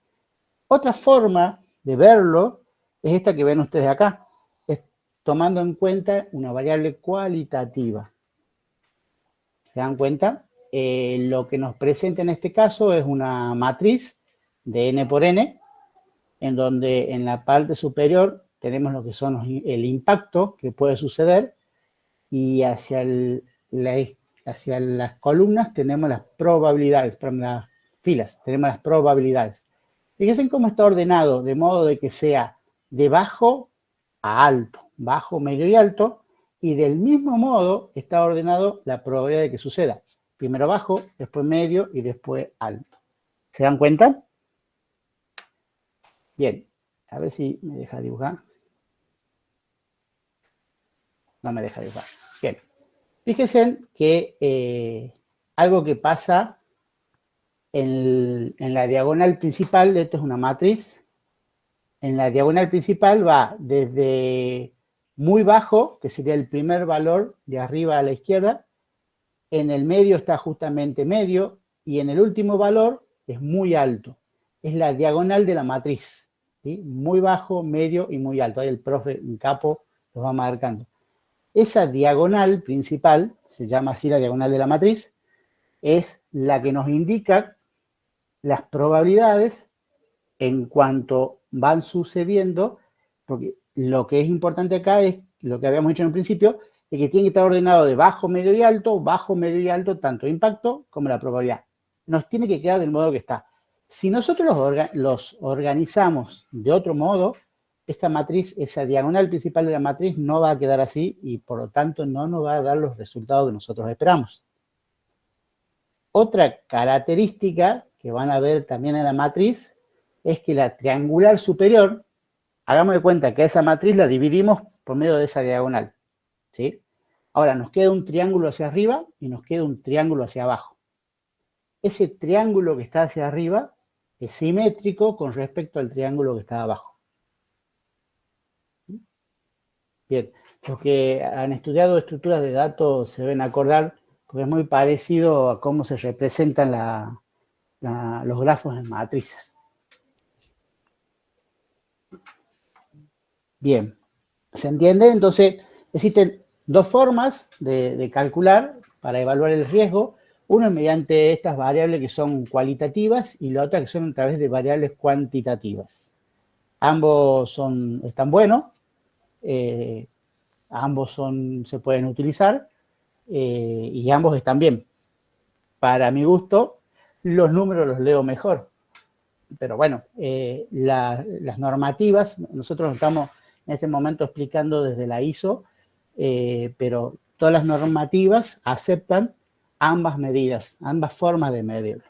otra forma de verlo es esta que ven ustedes acá, es tomando en cuenta una variable cualitativa. ¿Se dan cuenta? Lo que nos presenta en este caso es una matriz de n por n, en donde en la parte superior tenemos lo que son el impacto que puede suceder y hacia las columnas tenemos las probabilidades, perdón, las filas, tenemos las probabilidades. Fíjense cómo está ordenado, de modo de que sea de bajo a alto, bajo, medio y alto, y del mismo modo está ordenado la probabilidad de que suceda. Primero bajo, después medio y después alto. ¿Se dan cuenta? Bien, a ver si me deja dibujar. No me deja dibujar. Bien. Fíjense que algo que pasa en la diagonal principal, esto es una matriz, en la diagonal principal va desde muy bajo, que sería el primer valor de arriba a la izquierda, en el medio está justamente medio, y en el último valor es muy alto. Es la diagonal de la matriz, ¿sí? Muy bajo, medio y muy alto. Ahí el profe en capo los va marcando. Esa diagonal principal, se llama así la diagonal de la matriz, es la que nos indica las probabilidades en cuanto van sucediendo, porque lo que es importante acá es lo que habíamos dicho en un principio, es que tiene que estar ordenado de bajo, medio y alto, tanto impacto como la probabilidad. Nos tiene que quedar del modo que está. Si nosotros los organizamos de otro modo, esta matriz, esa diagonal principal de la matriz no va a quedar así y por lo tanto no nos va a dar los resultados que nosotros esperamos. Otra característica que van a ver también en la matriz es que la triangular superior, hagamos de cuenta que esa matriz la dividimos por medio de esa diagonal, ¿sí? Ahora nos queda un triángulo hacia arriba y nos queda un triángulo hacia abajo. Ese triángulo que está hacia arriba es simétrico con respecto al triángulo que está abajo. Bien, los que han estudiado estructuras de datos se deben acordar, porque es muy parecido a cómo se representan los grafos en matrices. Bien, ¿se entiende? Entonces, existen dos formas de calcular para evaluar el riesgo. Uno es mediante estas variables que son cualitativas y la otra que son a través de variables cuantitativas. Ambos están buenos. Ambos se pueden utilizar y ambos están bien. Para mi gusto, los números los leo mejor. Pero bueno, las normativas, nosotros estamos en este momento explicando desde la ISO, pero todas las normativas aceptan ambas medidas, ambas formas de medirlo.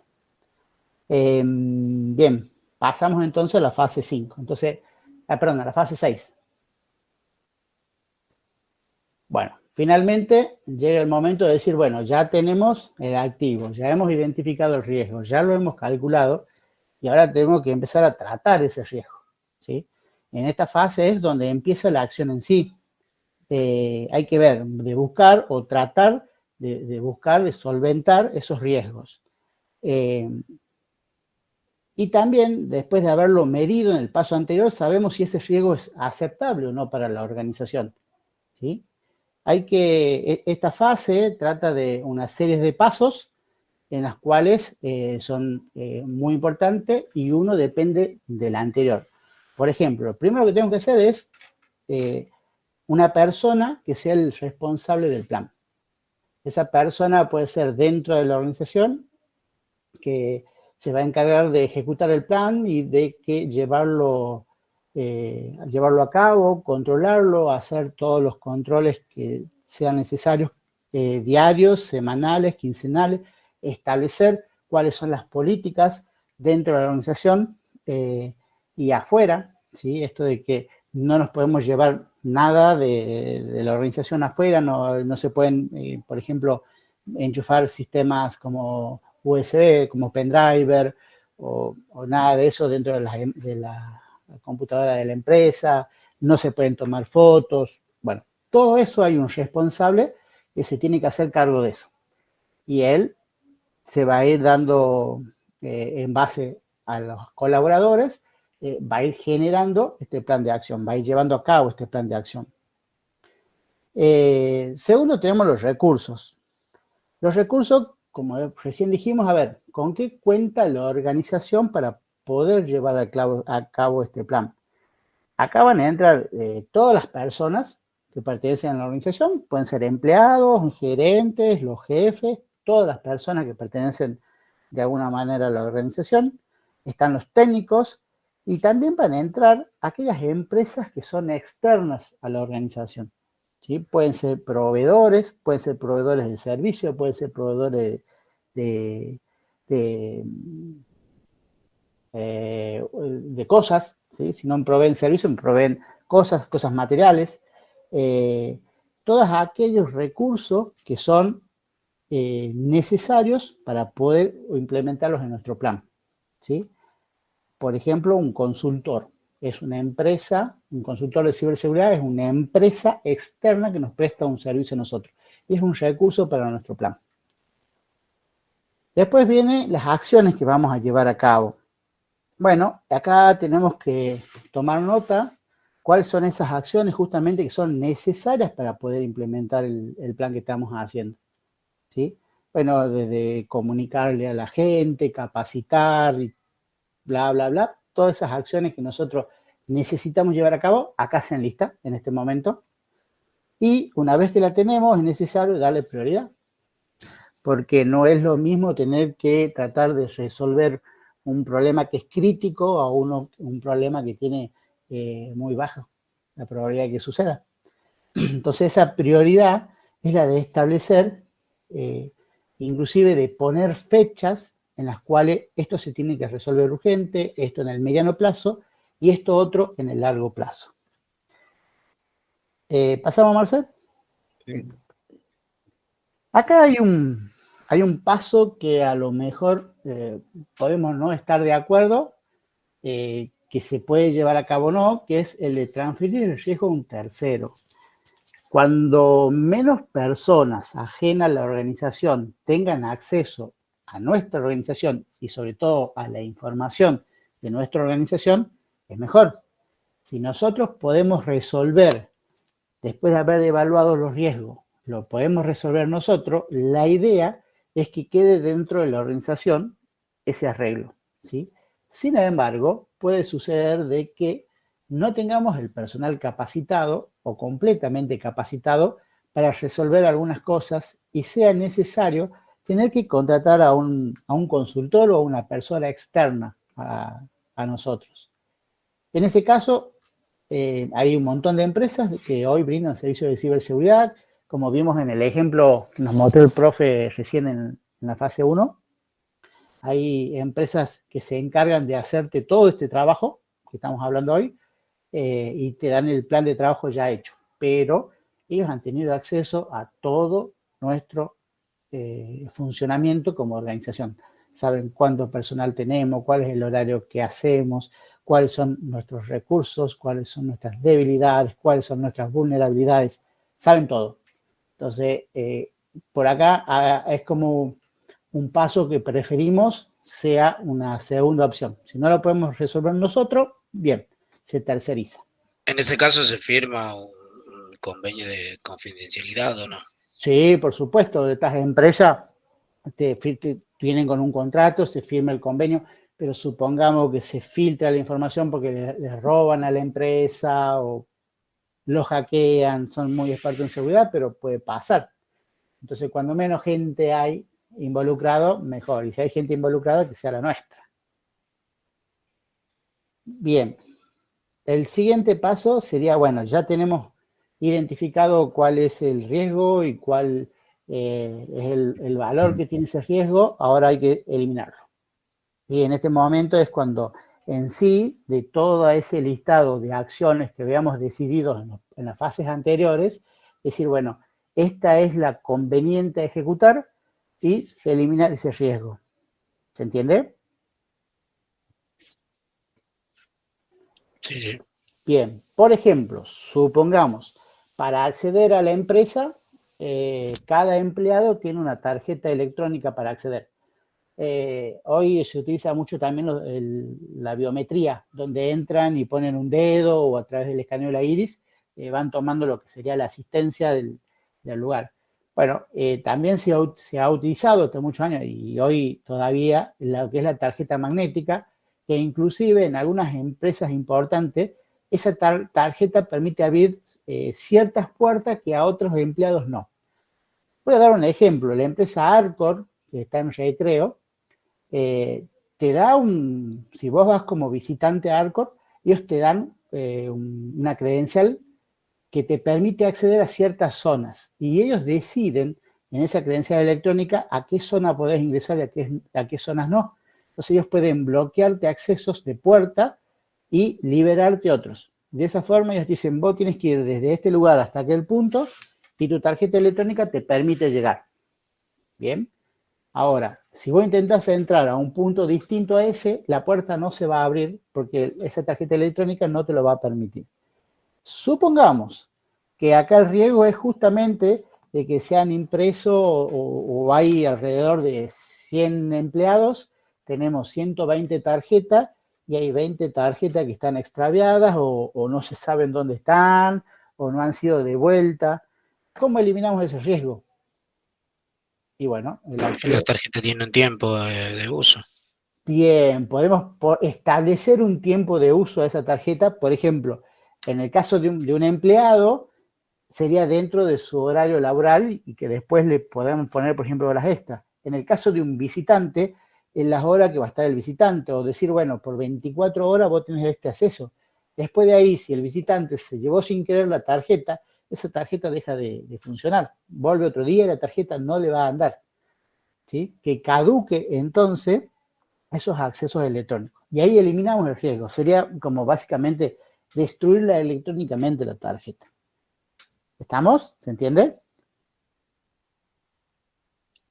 Bien, pasamos entonces a la fase 5. Entonces, perdón, a la fase 6. Bueno, finalmente llega el momento de decir, bueno, ya tenemos el activo, ya hemos identificado el riesgo, ya lo hemos calculado y ahora tenemos que empezar a tratar ese riesgo, ¿sí? En esta fase es donde empieza la acción en sí. Hay que ver, de buscar o tratar de buscar, de solventar esos riesgos. Y también, después de haberlo medido en el paso anterior, sabemos si ese riesgo es aceptable o no para la organización, ¿sí? Esta fase trata de una serie de pasos en las cuales son muy importantes y uno depende del anterior. Por ejemplo, lo primero que tengo que hacer es una persona que sea el responsable del plan. Esa persona puede ser dentro de la organización que se va a encargar de ejecutar el plan y de llevarlo a cabo, controlarlo, hacer todos los controles que sean necesarios, diarios, semanales, quincenales, establecer cuáles son las políticas dentro de la organización y afuera, ¿sí? Esto de que no nos podemos llevar nada de la organización afuera, no se pueden, por ejemplo, enchufar sistemas como USB, como pendriver o nada de eso dentro de la computadora de la empresa, no se pueden tomar fotos. Bueno, todo eso hay un responsable que se tiene que hacer cargo de eso. Y él se va a ir dando en base a los colaboradores va a ir generando este plan de acción, va a ir llevando a cabo este plan de acción. Segundo, tenemos los recursos. Los recursos, como recién dijimos, a ver, ¿con qué cuenta la organización para poder llevar a cabo este plan? Acá van a entrar todas las personas que pertenecen a la organización, pueden ser empleados, gerentes, los jefes, todas las personas que pertenecen de alguna manera a la organización, están los técnicos y también van a entrar aquellas empresas que son externas a la organización, ¿sí? Pueden ser proveedores de servicio, pueden ser proveedores de cosas, ¿sí? Si no proveen servicios, proveen cosas materiales, todos aquellos recursos que son necesarios para poder implementarlos en nuestro plan, ¿sí? Por ejemplo, un consultor es una empresa, un consultor de ciberseguridad es una empresa externa que nos presta un servicio a nosotros y es un recurso para nuestro plan. Después vienen las acciones que vamos a llevar a cabo. Bueno, acá tenemos que tomar nota cuáles son esas acciones justamente que son necesarias para poder implementar el plan que estamos haciendo, ¿sí? Bueno, desde comunicarle a la gente, capacitar, bla, bla, bla, todas esas acciones que nosotros necesitamos llevar a cabo, acá se enlista en este momento. Y una vez que la tenemos, es necesario darle prioridad, porque no es lo mismo tener que tratar de resolver un problema que es crítico a un problema que tiene muy baja la probabilidad de que suceda. Entonces esa prioridad es la de establecer, inclusive de poner fechas en las cuales esto se tiene que resolver urgente, esto en el mediano plazo y esto otro en el largo plazo. ¿Pasamos, Marcel? Sí. Acá hay un paso que a lo mejor podemos no estar de acuerdo, que se puede llevar a cabo o no, que es el de transferir el riesgo a un tercero. Cuando menos personas ajenas a la organización tengan acceso a nuestra organización y sobre todo a la información de nuestra organización, es mejor. Si nosotros podemos resolver, después de haber evaluado los riesgos, lo podemos resolver nosotros, la idea es que quede dentro de la organización ese arreglo, ¿sí? Sin embargo, puede suceder de que no tengamos el personal capacitado o completamente capacitado para resolver algunas cosas y sea necesario tener que contratar a un consultor o a una persona externa a nosotros. En ese caso, hay un montón de empresas que hoy brindan servicios de ciberseguridad, como vimos en el ejemplo que nos mostró el profe recién en la fase 1. Hay empresas que se encargan de hacerte todo este trabajo que estamos hablando hoy y te dan el plan de trabajo ya hecho, pero ellos han tenido acceso a todo nuestro funcionamiento como organización. Saben cuánto personal tenemos, cuál es el horario que hacemos, cuáles son nuestros recursos, cuáles son nuestras debilidades, cuáles son nuestras vulnerabilidades. Saben todo. Entonces, por acá es como un paso que preferimos sea una segunda opción. Si no lo podemos resolver nosotros, bien, se terceriza. En ese caso se firma un convenio de confidencialidad, ¿o no? Sí, por supuesto, estas empresas vienen con un contrato, se firma el convenio, pero supongamos que se filtra la información porque les roban a la empresa o lo hackean, son muy expertos en seguridad, pero puede pasar. Entonces, cuando menos gente hay involucrado, mejor. Y si hay gente involucrada, que sea la nuestra. Bien. El siguiente paso sería, bueno, ya tenemos identificado cuál es el riesgo y cuál es el valor que tiene ese riesgo, ahora hay que eliminarlo. Y en este momento es cuando en sí, de todo ese listado de acciones que habíamos decidido en las fases anteriores, decir, bueno, esta es la conveniente a ejecutar y se elimina ese riesgo. ¿Se entiende? Sí, sí. Bien, por ejemplo, supongamos, para acceder a la empresa, cada empleado tiene una tarjeta electrónica para acceder. Hoy se utiliza mucho también la biometría, donde entran y ponen un dedo o a través del escaneo de la iris van tomando lo que sería la asistencia del lugar. Bueno, también se ha utilizado hace muchos años y hoy todavía lo que es la tarjeta magnética, que inclusive en algunas empresas importantes, esa tarjeta permite abrir ciertas puertas que a otros empleados no. Voy a dar un ejemplo. La empresa Arcor, que está en Recreo, te da si vos vas como visitante a Arcor, ellos te dan una credencial que te permite acceder a ciertas zonas y ellos deciden en esa credencial electrónica a qué zona podés ingresar y a qué zonas no. Entonces ellos pueden bloquearte accesos de puerta y liberarte otros. De esa forma ellos dicen, vos tienes que ir desde este lugar hasta aquel punto y tu tarjeta electrónica te permite llegar. Bien. Ahora, si vos intentás entrar a un punto distinto a ese, la puerta no se va a abrir porque esa tarjeta electrónica no te lo va a permitir. Supongamos que acá el riesgo es justamente de que se han impreso o hay alrededor de 100 empleados, tenemos 120 tarjetas y hay 20 tarjetas que están extraviadas o no se saben dónde están o no han sido devueltas. ¿Cómo eliminamos ese riesgo? Y bueno, La tarjeta tiene un tiempo de uso. Bien, podemos establecer un tiempo de uso de esa tarjeta. Por ejemplo, en el caso de un empleado, sería dentro de su horario laboral y que después le podemos poner, por ejemplo, horas extras. En el caso de un visitante, en las horas que va a estar el visitante, o decir, bueno, por 24 horas vos tenés este acceso. Después de ahí, si el visitante se llevó sin querer la tarjeta, esa tarjeta deja de funcionar. Vuelve otro día y la tarjeta no le va a andar. ¿Sí? Que caduque entonces esos accesos electrónicos. Y ahí eliminamos el riesgo. Sería como básicamente destruirla electrónicamente la tarjeta. ¿Estamos? ¿Se entiende?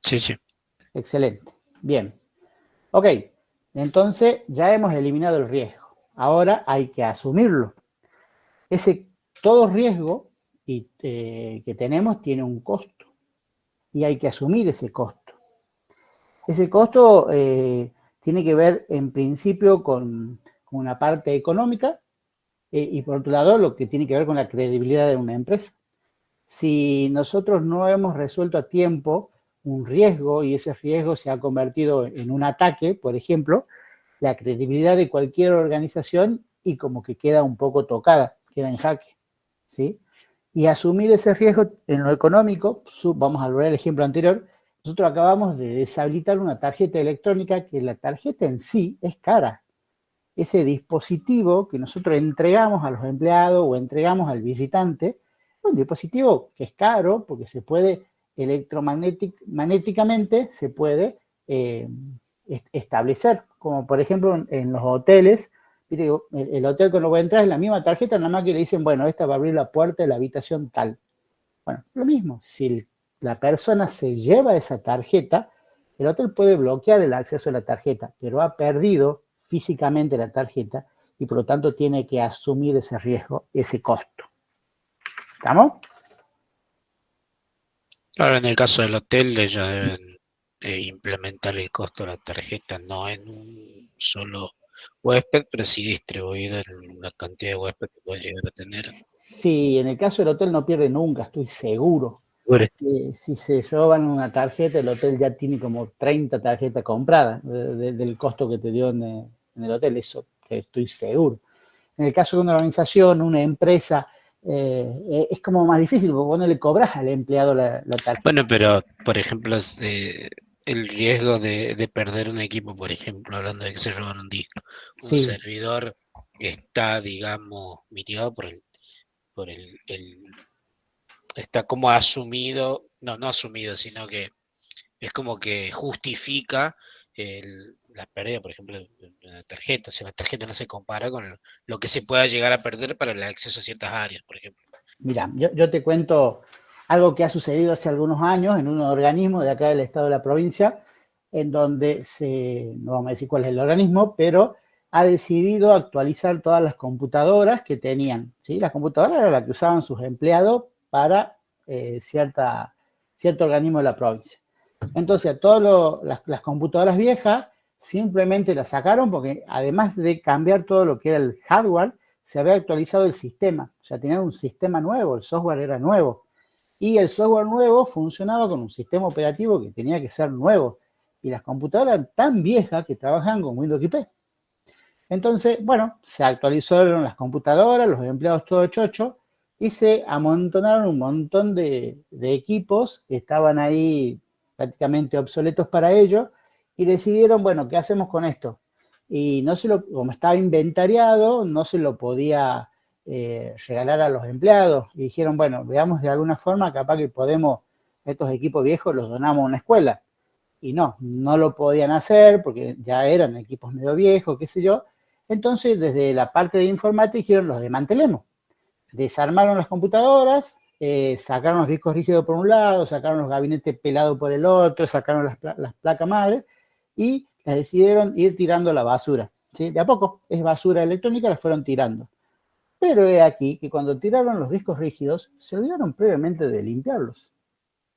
Sí, sí. Excelente. Bien. Ok. Entonces ya hemos eliminado el riesgo. Ahora hay que asumirlo. Todo riesgo que tenemos tiene un costo. Y hay que asumir ese costo. Ese costo tiene que ver en principio con una parte económica y por otro lado lo que tiene que ver con la credibilidad de una empresa. Si nosotros no hemos resuelto a tiempo un riesgo y ese riesgo se ha convertido en un ataque, por ejemplo, la credibilidad de cualquier organización y como que queda un poco tocada, queda en jaque, ¿sí? Y asumir ese riesgo en lo económico, vamos a volver al ejemplo anterior, nosotros acabamos de deshabilitar una tarjeta electrónica que la tarjeta en sí es cara. Ese dispositivo que nosotros entregamos a los empleados o entregamos al visitante, un dispositivo que es caro porque se puede electromagnéticamente se puede establecer, como por ejemplo en los hoteles. ¿Viste? El hotel cuando vos entras es la misma tarjeta, nada más que le dicen, bueno, esta va a abrir la puerta de la habitación tal. Bueno, lo mismo, si la persona se lleva esa tarjeta, el hotel puede bloquear el acceso a la tarjeta, pero ha perdido físicamente la tarjeta y por lo tanto tiene que asumir ese riesgo, ese costo. ¿Estamos? Claro, en el caso del hotel, ellos deben implementar el costo de la tarjeta no en un solo huésped, pero sí distribuido en la cantidad de huéspedes que puede llegar a tener. Sí, en el caso del hotel no pierde nunca, estoy seguro. Si se roban una tarjeta, el hotel ya tiene como 30 tarjetas compradas del costo que te dio en el hotel, eso que estoy seguro. En el caso de una organización, una empresa, es como más difícil, porque vos no le cobras al empleado la tarjeta. Bueno, pero por ejemplo, el riesgo de perder un equipo, por ejemplo, hablando de que se roban un disco, un Sí. servidor está, digamos, mitigado está como asumido, no asumido, sino que es como que justifica la pérdida, por ejemplo, de una tarjeta. O sea, la tarjeta no se compara con lo que se pueda llegar a perder para el acceso a ciertas áreas, por ejemplo. Mira, yo te cuento algo que ha sucedido hace algunos años en un organismo de acá del estado de la provincia, en donde no vamos a decir cuál es el organismo, pero ha decidido actualizar todas las computadoras que tenían, ¿sí? Las computadoras eran las que usaban sus empleados para cierto organismo de la provincia. Entonces, a todas las computadoras viejas simplemente las sacaron porque además de cambiar todo lo que era el hardware, se había actualizado el sistema. O sea, tenían un sistema nuevo, el software era nuevo. Y el software nuevo funcionaba con un sistema operativo que tenía que ser nuevo. Y las computadoras eran tan viejas que trabajaban con Windows XP. Entonces, bueno, se actualizaron las computadoras, los empleados todo chocho, y se amontonaron un montón de equipos que estaban ahí prácticamente obsoletos para ellos, y decidieron, bueno, ¿qué hacemos con esto? Y como estaba inventariado, no se lo podía regalar a los empleados, y dijeron, bueno, veamos de alguna forma, capaz que podemos, estos equipos viejos los donamos a una escuela. Y no lo podían hacer porque ya eran equipos medio viejos, qué sé yo. Entonces, desde la parte de informática dijeron, los desmantelemos. Desarmaron las computadoras, sacaron los discos rígidos por un lado, sacaron los gabinetes pelados por el otro, sacaron las placas madres y las decidieron ir tirando a la basura. ¿Sí? De a poco, es basura electrónica, las fueron tirando. Pero he aquí que cuando tiraron los discos rígidos, se olvidaron previamente de limpiarlos.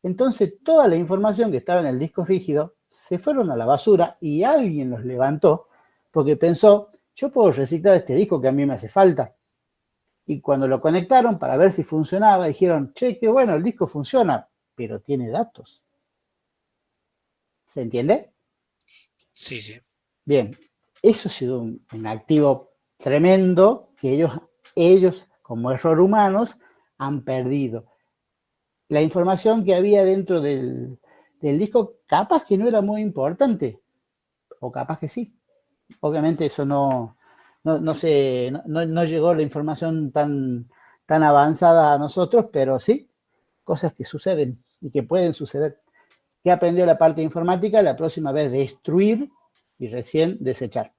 Entonces, toda la información que estaba en el disco rígido se fueron a la basura y alguien los levantó porque pensó, yo puedo reciclar este disco que a mí me hace falta. Y cuando lo conectaron para ver si funcionaba, dijeron, che, qué bueno, el disco funciona, pero tiene datos. ¿Se entiende? Sí, sí. Bien, eso ha sido un activo tremendo que ellos, como error humanos, han perdido. La información que había dentro del disco, capaz que no era muy importante, o capaz que sí. Obviamente eso no llegó la información tan avanzada a nosotros, pero sí, cosas que suceden y que pueden suceder. ¿Qué aprendió la parte de informática? La próxima vez destruir y recién desechar.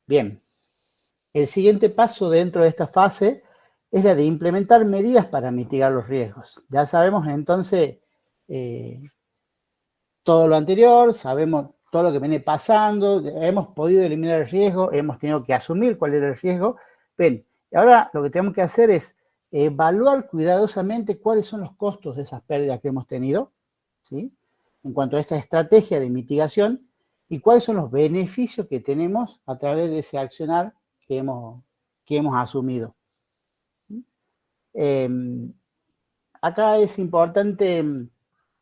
Bien, el siguiente paso dentro de esta fase es la de implementar medidas para mitigar los riesgos. Ya sabemos entonces todo lo anterior, sabemos todo lo que viene pasando, hemos podido eliminar el riesgo, hemos tenido que asumir cuál era el riesgo. Bien, ahora lo que tenemos que hacer es evaluar cuidadosamente cuáles son los costos de esas pérdidas que hemos tenido, ¿sí? En cuanto a esa estrategia de mitigación y cuáles son los beneficios que tenemos a través de ese accionar que hemos asumido. Acá es importante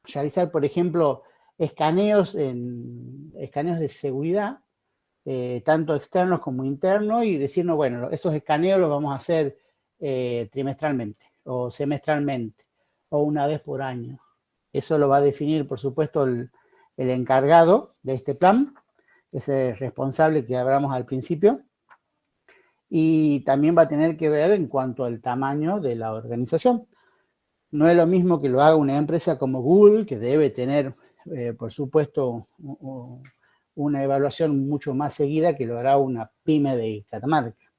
realizar, por ejemplo, escaneos de seguridad, tanto externos como internos, y decirnos, bueno, esos escaneos los vamos a hacer trimestralmente o semestralmente o una vez por año. Eso lo va a definir, por supuesto, el encargado de este plan, ese responsable que hablamos al principio, y también va a tener que ver en cuanto al tamaño de la organización. No es lo mismo que lo haga una empresa como Google, que debe tener, por supuesto, una evaluación mucho más seguida que lo hará una pyme de Catamarca.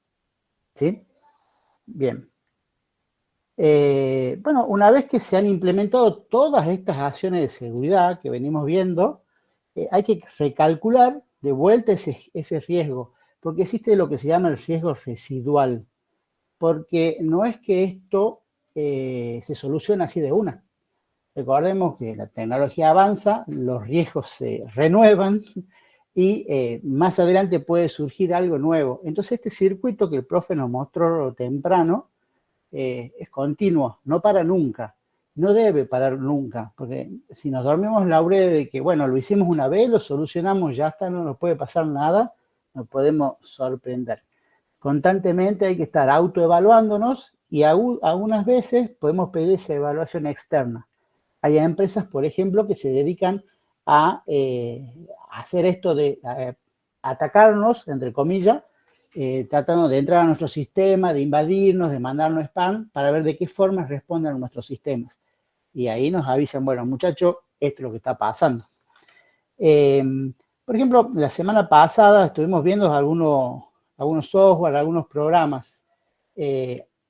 ¿Sí? Bien. Bueno, una vez que se han implementado todas estas acciones de seguridad que venimos viendo, hay que recalcular de vuelta ese riesgo, porque existe lo que se llama el riesgo residual, porque no es que esto se soluciona así de una. Recordemos que la tecnología avanza, los riesgos se renuevan y más adelante puede surgir algo nuevo. Entonces este circuito que el profe nos mostró temprano es continuo, no para nunca, no debe parar nunca, porque si nos dormimos laureles de que, bueno, lo hicimos una vez, lo solucionamos, ya está, no nos puede pasar nada, nos podemos sorprender. Constantemente hay que estar autoevaluándonos y algunas veces podemos pedir esa evaluación externa. Hay empresas, por ejemplo, que se dedican a hacer esto de atacarnos, entre comillas, tratando de entrar a nuestro sistema, de invadirnos, de mandarnos spam, para ver de qué forma responden nuestros sistemas. Y ahí nos avisan, bueno, muchachos, esto es lo que está pasando. Por ejemplo, la semana pasada estuvimos viendo algunos software, algunos programas.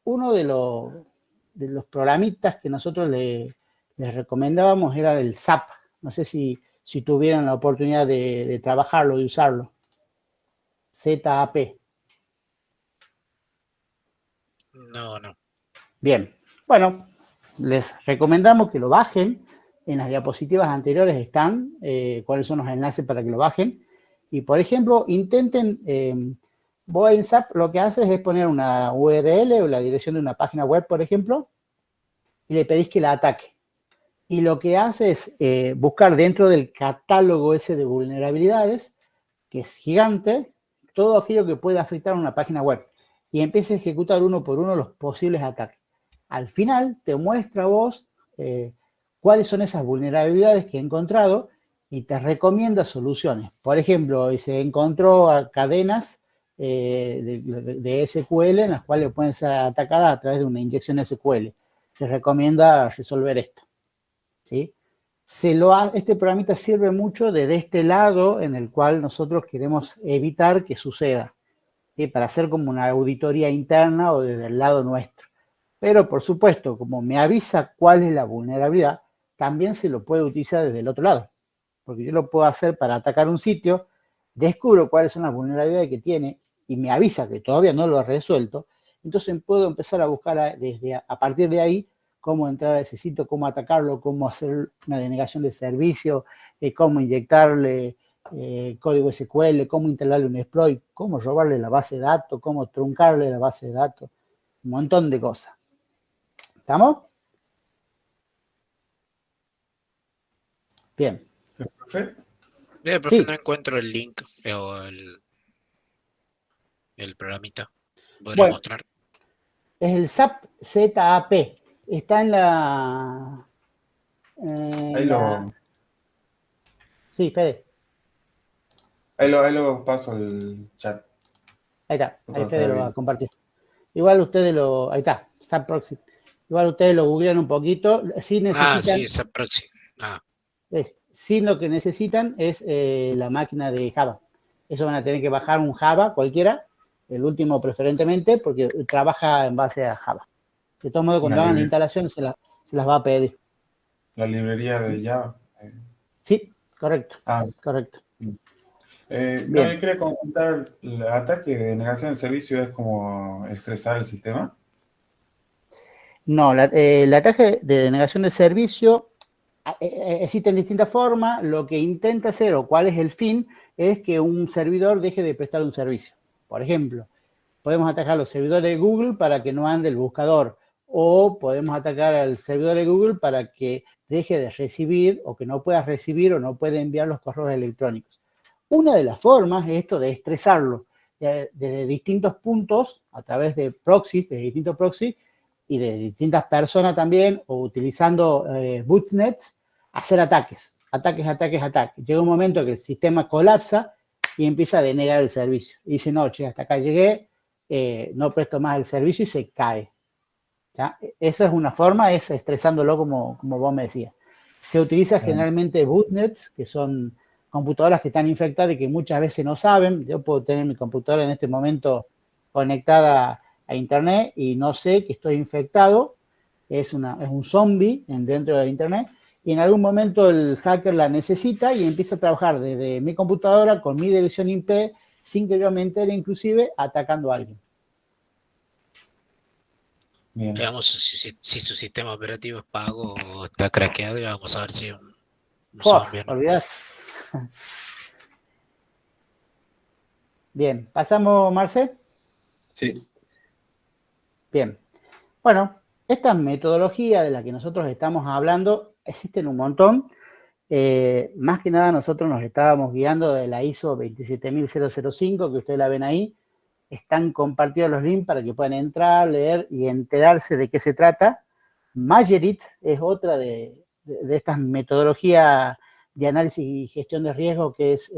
Uno de los programitas que nosotros les recomendábamos era el SAP. No sé si tuvieran la oportunidad de trabajarlo, de usarlo. SAP. No. Bien. Bueno, les recomendamos que lo bajen, En las diapositivas anteriores están cuáles son los enlaces para que lo bajen. Y, por ejemplo, intenten, vos en SAP lo que haces es poner una URL o la dirección de una página web, por ejemplo, y le pedís que la ataque. Y lo que hace es buscar dentro del catálogo ese de vulnerabilidades, que es gigante, todo aquello que pueda afectar a una página web. Y empieza a ejecutar uno por uno los posibles ataques. Al final te muestra a vos cuáles son esas vulnerabilidades que he encontrado y te recomienda soluciones. Por ejemplo, se encontró cadenas de SQL en las cuales pueden ser atacadas a través de una inyección SQL. Se recomienda resolver esto, ¿sí? Este programita sirve mucho desde este lado en el cual nosotros queremos evitar que suceda, ¿sí? Para hacer como una auditoría interna o desde el lado nuestro. Pero, por supuesto, como me avisa cuál es la vulnerabilidad, también se lo puede utilizar desde el otro lado. Porque yo lo puedo hacer para atacar un sitio, descubro cuáles son las vulnerabilidades que tiene y me avisa que todavía no lo he resuelto, entonces puedo empezar a buscar a partir de ahí cómo entrar a ese sitio, cómo atacarlo, cómo hacer una denegación de servicio, cómo inyectarle código SQL, cómo instalarle un exploit, cómo robarle la base de datos, cómo truncarle la base de datos, un montón de cosas. ¿Estamos? Bien. ¿Profe? Profe, Sí. no encuentro el link o el programita. ¿Podría Bueno, mostrar? es el SAP ZAP. Está en Ahí lo, Sí, Fede. ahí lo paso al chat. Ahí está. Ahí Cuando Fede esté lo va a bien. compartir. Igual ustedes ahí está, SAP Proxy. Igual ustedes lo googlean un poquito. Si necesitan, Sí, esa proxy. sí, lo que necesitan es la máquina de Java. Eso van a tener que bajar un Java cualquiera, el último preferentemente, porque trabaja en base a Java. De todos modos, cuando hagan la instalación se las va a pedir. La librería de Java. Sí, correcto. Correcto. No, yo quería comentar, el ataque de denegación de servicio es como estresar el sistema. No, el ataque de denegación de servicio existen distintas formas. Lo que intenta hacer o cuál es el fin es que un servidor deje de prestar un servicio. Por ejemplo, podemos atacar los servidores de Google para que no ande el buscador, o podemos atacar al servidor de Google para que deje de recibir o que no pueda recibir o no pueda enviar los correos electrónicos. Una de las formas es esto de estresarlo desde distintos puntos a través de proxies, de distintos proxies y de distintas personas también, o utilizando bootnets, hacer ataques. Llega un momento que el sistema colapsa y empieza a denegar el servicio. Y dice, no, che, hasta acá llegué, no presto más el servicio y se cae. ¿Ya? Esa es una forma, es estresándolo como vos me decías. Se utiliza generalmente bootnets, que son computadoras que están infectadas y que muchas veces no saben. Yo puedo tener mi computadora en este momento conectada a internet y no sé que estoy infectado. Es un zombie dentro de internet. Y en algún momento el hacker la necesita y empieza a trabajar desde mi computadora con mi dirección IP sin que yo me entere, inclusive atacando a alguien. Bien. Veamos si su sistema operativo es pago o está craqueado y vamos a ver si un zombie, ¿no? Olvidar. Bien, ¿pasamos, Marce? Sí. Bien. Bueno, esta metodología de la que nosotros estamos hablando existen un montón. Más que nada nosotros nos estábamos guiando de la ISO 27005, que ustedes la ven ahí. Están compartidos los links para que puedan entrar, leer y enterarse de qué se trata. Magerit es otra de estas metodologías de análisis y gestión de riesgo que es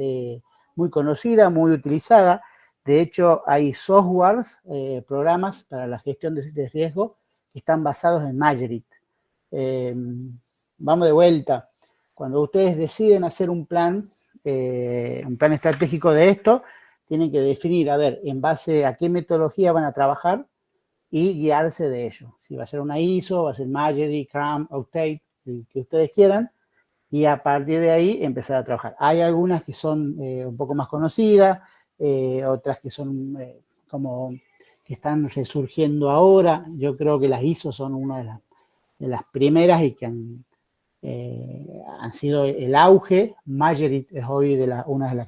muy conocida, muy utilizada. De hecho, hay softwares, programas para la gestión de riesgo que están basados en Magerit. Vamos de vuelta. Cuando ustedes deciden hacer un plan estratégico de esto, tienen que definir, a ver, en base a qué metodología van a trabajar y guiarse de ello. Si va a ser una ISO, va a ser Magerit, CRAM, Octave, el que ustedes quieran, y a partir de ahí empezar a trabajar. Hay algunas que son un poco más conocidas, otras que son como que están resurgiendo ahora. Yo creo que las ISO son una de las primeras y que han han sido el auge. Magerit es hoy una de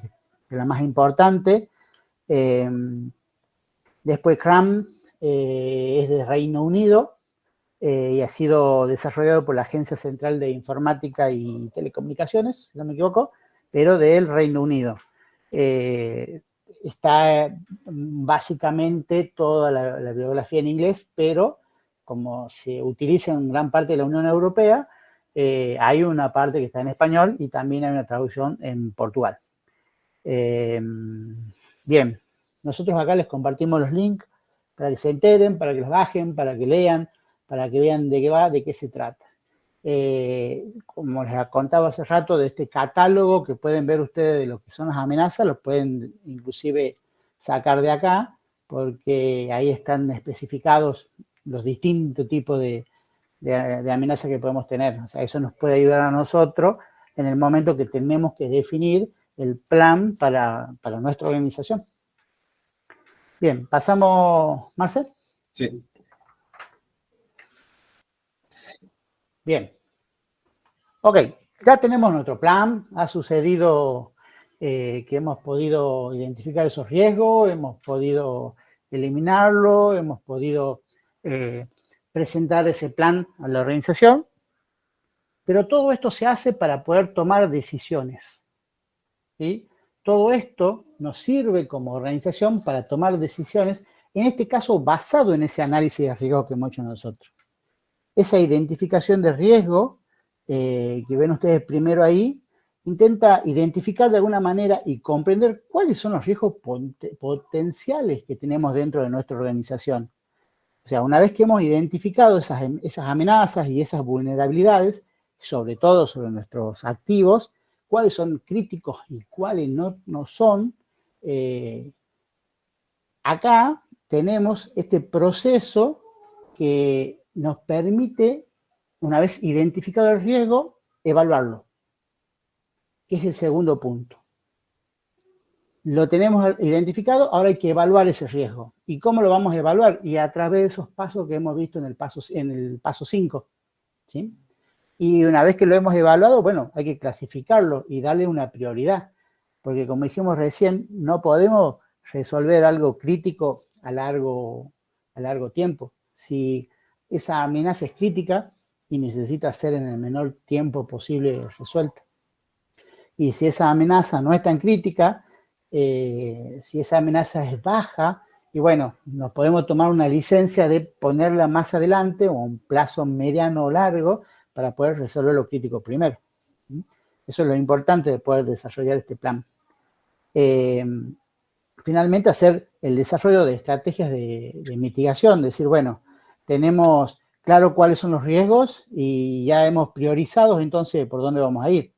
las más importantes. Después CRAM es de Reino Unido y ha sido desarrollado por la Agencia Central de Informática y Telecomunicaciones, si no me equivoco, pero del Reino Unido. Está básicamente toda la bibliografía en inglés, pero como se utiliza en gran parte de la Unión Europea, hay una parte que está en español y también hay una traducción en Portugal. Bien, nosotros acá les compartimos los links para que se enteren, para que los bajen, para que lean, para que vean de qué va, de qué se trata. Como les contaba hace rato, de este catálogo que pueden ver ustedes de lo que son las amenazas, los pueden inclusive sacar de acá, porque ahí están especificados los distintos tipos de amenazas que podemos tener. O sea, eso nos puede ayudar a nosotros en el momento que tenemos que definir el plan para nuestra organización. Bien, pasamos, Marcel. Sí. Bien. Ok, ya tenemos nuestro plan. Ha sucedido que hemos podido identificar esos riesgos, hemos podido eliminarlo, hemos podido presentar ese plan a la organización, pero todo esto se hace para poder tomar decisiones, ¿sí? Todo esto nos sirve como organización para tomar decisiones, en este caso basado en ese análisis de riesgo que hemos hecho nosotros. Esa identificación de riesgo que ven ustedes primero ahí, intenta identificar de alguna manera y comprender cuáles son los riesgos potenciales que tenemos dentro de nuestra organización. O sea, una vez que hemos identificado esas amenazas y esas vulnerabilidades, sobre todo sobre nuestros activos, cuáles son críticos y cuáles no son, acá tenemos este proceso que nos permite, una vez identificado el riesgo, evaluarlo, que es el segundo punto. Lo tenemos identificado, ahora hay que evaluar ese riesgo. ¿Y cómo lo vamos a evaluar? Y a través de esos pasos que hemos visto en el paso 5. ¿Sí? Y una vez que lo hemos evaluado, bueno, hay que clasificarlo y darle una prioridad. Porque como dijimos recién, no podemos resolver algo crítico a largo tiempo. Si esa amenaza es crítica y necesita ser en el menor tiempo posible resuelta. Y si esa amenaza no es tan crítica, si esa amenaza es baja, y bueno, nos podemos tomar una licencia de ponerla más adelante o un plazo mediano o largo para poder resolver lo crítico primero. Eso es lo importante de poder desarrollar este plan. Finalmente, hacer el desarrollo de estrategias de mitigación, decir, bueno, tenemos claro cuáles son los riesgos y ya hemos priorizado entonces por dónde vamos a ir.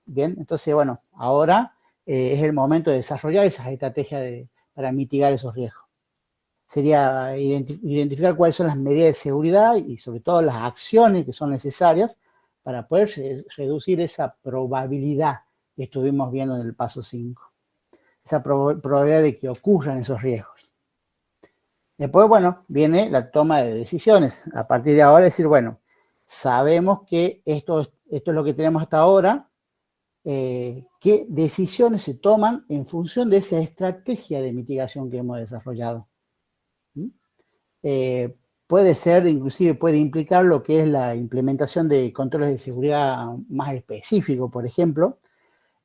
Bien, entonces, bueno, ahora es el momento de desarrollar esas estrategias para mitigar esos riesgos. Sería identificar cuáles son las medidas de seguridad y sobre todo las acciones que son necesarias para poder reducir esa probabilidad que estuvimos viendo en el paso 5. Esa probabilidad de que ocurran esos riesgos. Después, bueno, viene la toma de decisiones. A partir de ahora decir, bueno, sabemos que esto es lo que tenemos hasta ahora. ¿Qué decisiones se toman en función de esa estrategia de mitigación que hemos desarrollado? Puede ser, inclusive puede implicar lo que es la implementación de controles de seguridad más específicos, por ejemplo,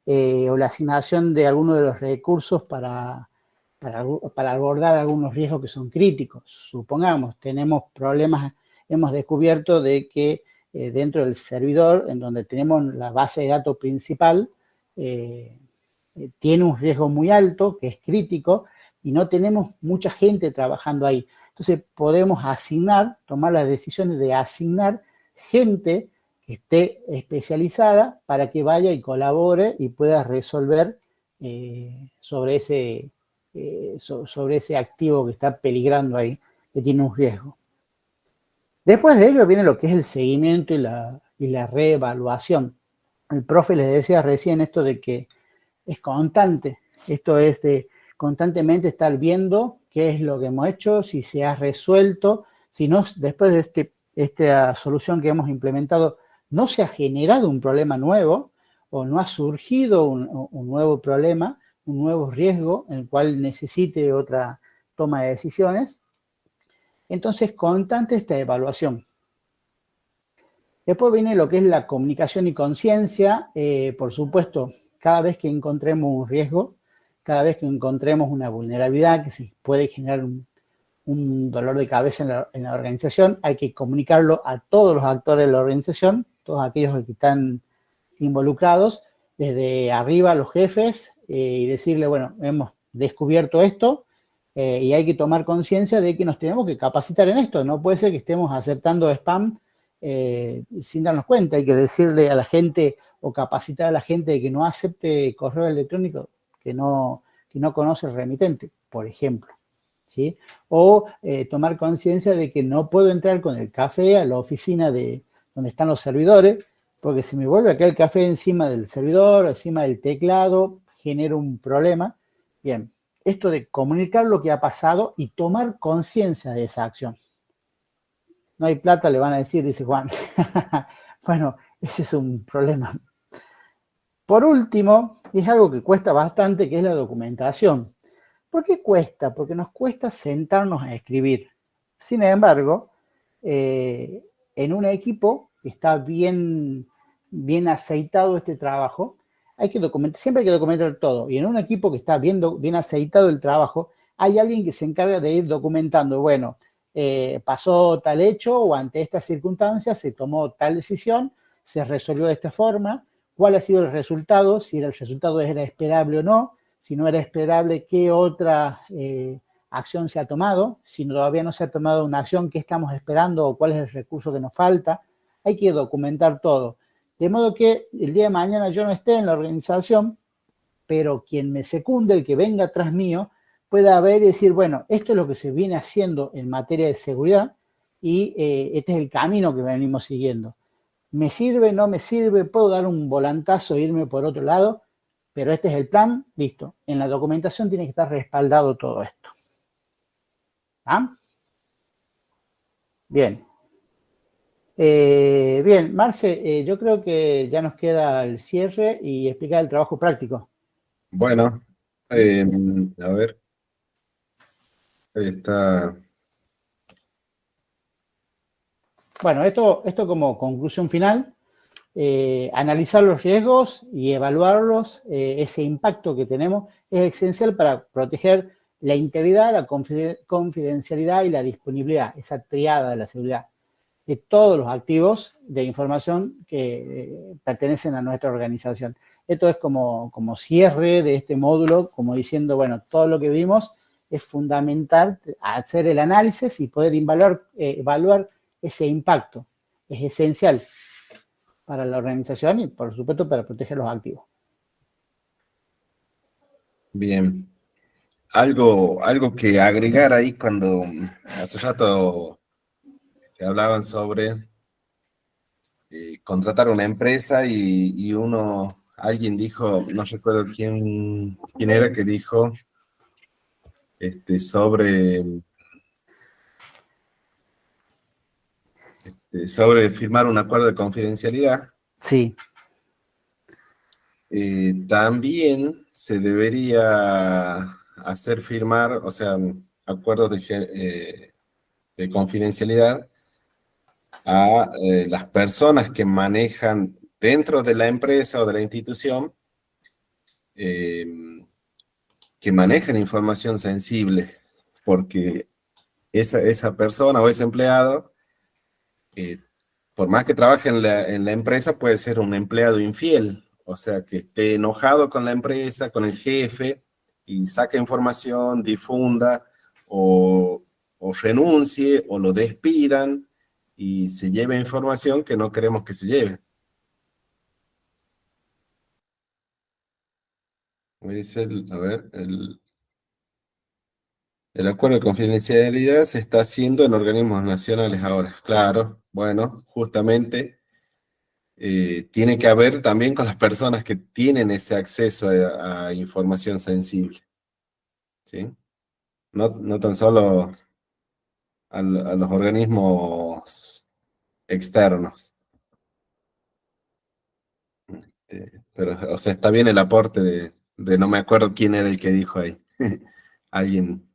o la asignación de algunos de los recursos para abordar algunos riesgos que son críticos. Supongamos, tenemos problemas, hemos descubierto de que dentro del servidor, en donde tenemos la base de datos principal, tiene un riesgo muy alto, que es crítico, y no tenemos mucha gente trabajando ahí. Entonces podemos tomar las decisiones de asignar gente que esté especializada para que vaya y colabore y pueda resolver sobre ese activo que está peligrando ahí, que tiene un riesgo. Después de ello viene lo que es el seguimiento y la reevaluación. El profe les decía recién esto de que es constante. Esto es de constantemente estar viendo qué es lo que hemos hecho, si se ha resuelto, si no, después de esta solución que hemos implementado, no se ha generado un problema nuevo o no ha surgido un nuevo problema, un nuevo riesgo en el cual necesite otra toma de decisiones. Entonces, constante esta evaluación. Después viene lo que es la comunicación y conciencia. Por supuesto, cada vez que encontremos un riesgo, cada vez que encontremos una vulnerabilidad que se puede generar un dolor de cabeza en la organización, hay que comunicarlo a todos los actores de la organización, todos aquellos que están involucrados, desde arriba a los jefes, y decirle, bueno, hemos descubierto esto, y hay que tomar conciencia de que nos tenemos que capacitar en esto. No puede ser que estemos aceptando spam sin darnos cuenta. Hay que decirle a la gente o capacitar a la gente de que no acepte correo electrónico que no conoce el remitente, por ejemplo. ¿Sí? O tomar conciencia de que no puedo entrar con el café a la oficina de donde están los servidores, porque si me vuelve a caer el café encima del servidor, encima del teclado, genera un problema. Bien, esto de comunicar lo que ha pasado y tomar conciencia de esa acción. No hay plata, le van a decir, dice Juan. Bueno, ese es un problema. Por último, es algo que cuesta bastante, que es la documentación. ¿Por qué cuesta? Porque nos cuesta sentarnos a escribir. Sin embargo, en un equipo que está bien aceitado este trabajo, siempre hay que documentar todo. Y en un equipo que está bien aceitado el trabajo, hay alguien que se encarga de ir documentando, bueno, pasó tal hecho o ante estas circunstancias se tomó tal decisión, se resolvió de esta forma, cuál ha sido el resultado, si el resultado era esperable o no, si no era esperable, qué otra acción se ha tomado, si todavía no se ha tomado una acción, qué estamos esperando o cuál es el recurso que nos falta. Hay que documentar todo. De modo que el día de mañana yo no esté en la organización, pero quien me secunde, el que venga atrás mío, pueda ver y decir, bueno, esto es lo que se viene haciendo en materia de seguridad y este es el camino que venimos siguiendo. ¿Me sirve? ¿No me sirve? ¿Puedo dar un volantazo e irme por otro lado? Pero este es el plan, listo. En la documentación tiene que estar respaldado todo esto. ¿Ah? Bien. Bien, Marce, yo creo que ya nos queda el cierre y explicar el trabajo práctico. Bueno, a ver. Ahí está. Bueno, esto como conclusión final. Analizar los riesgos y evaluarlos, ese impacto que tenemos, es esencial para proteger la integridad, la confidencialidad y la disponibilidad, esa triada de la seguridad de todos los activos de información que pertenecen a nuestra organización. Esto es como cierre de este módulo, como diciendo, bueno, todo lo que vimos es fundamental hacer el análisis y poder evaluar ese impacto. Es esencial para la organización y, por supuesto, para proteger los activos. Bien. Algo que agregar ahí cuando hace rato te hablaban sobre contratar una empresa y alguien dijo, no recuerdo quién era que dijo sobre firmar un acuerdo de confidencialidad. Sí. También se debería hacer firmar, o sea, acuerdos de confidencialidad a las personas que manejan dentro de la empresa o de la institución, que manejan información sensible, porque esa persona o ese empleado, por más que trabaje en la empresa, puede ser un empleado infiel, o sea, que esté enojado con la empresa, con el jefe, y saque información, difunda, o renuncie, o lo despidan, y se lleve información que no queremos que se lleve. Dice el acuerdo de confidencialidad se está haciendo en organismos nacionales ahora. Claro, bueno, justamente tiene que haber también con las personas que tienen ese acceso a información sensible. ¿Sí? No tan solo a los organismos externos. Pero, o sea, está bien el aporte de no me acuerdo quién era el que dijo ahí. Alguien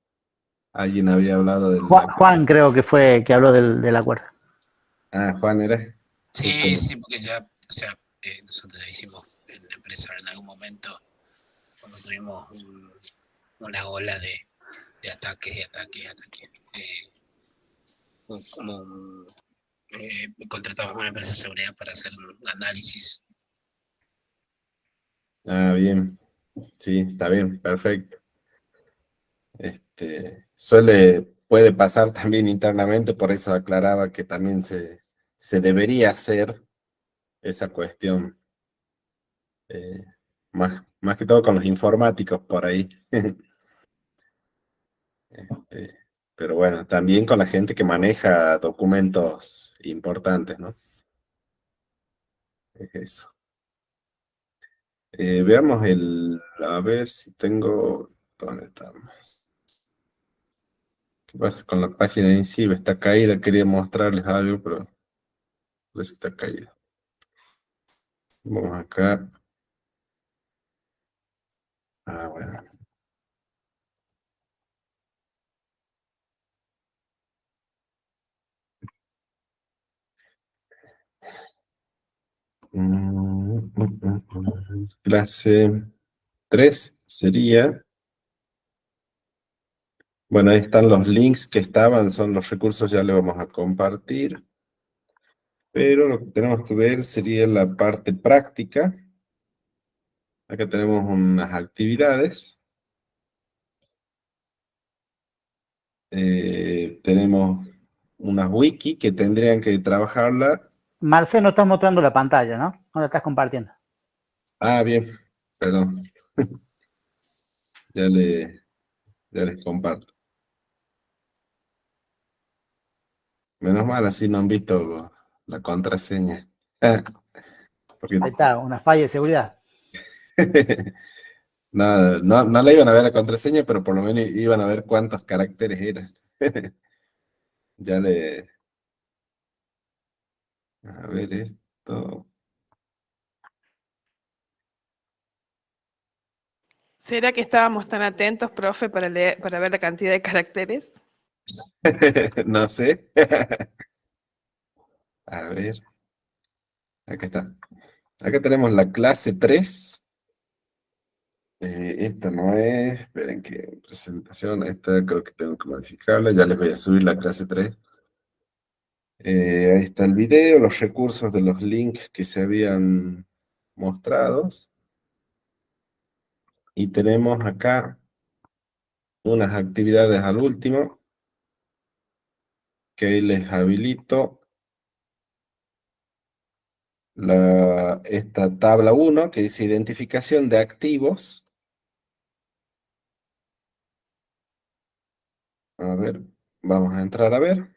había hablado del... Juan creo que fue que habló del acuerdo. Ah, Juan era. Sí, sí, porque ya, o sea, nosotros ya hicimos en la empresa en algún momento, cuando tuvimos una ola de ataques y ataques. Contratamos una empresa de seguridad para hacer un análisis. Ah, bien. Sí, está bien, perfecto. Puede pasar también internamente, por eso aclaraba que también se debería hacer esa cuestión, más que todo con los informáticos por ahí. Pero bueno, también con la gente que maneja documentos importantes, ¿no? Es eso. Veamos a ver si tengo, ¿dónde estamos? ¿Qué pasa con la página en sí? Está caída, quería mostrarles algo, pero parece que está caída. Vamos acá. Ah, bueno. Clase 3 sería... Bueno, ahí están los links que estaban, son los recursos, ya le vamos a compartir. Pero lo que tenemos que ver sería la parte práctica. Acá tenemos unas actividades. Tenemos unas wiki que tendrían que trabajarla. Marcelo, no estás mostrando la pantalla, ¿no? No la estás compartiendo. Ah, bien, perdón. Ya les comparto. Menos mal, así no han visto la contraseña. Porque Ahí está, una falla de seguridad. no la iban a ver la contraseña, pero por lo menos iban a ver cuántos caracteres eran. Ya a ver esto. ¿Será que estábamos tan atentos, profe, para ver la cantidad de caracteres? No sé. A ver. Acá está. Acá tenemos la clase 3. Esta no es. Esperen que presentación. Esta creo que tengo que modificarla. Ya les voy a subir la clase 3. Ahí está el video, los recursos de los links que se habían mostrado. Y tenemos acá unas actividades al último, que ahí les habilito esta tabla 1, que dice identificación de activos. A ver, vamos a entrar a ver.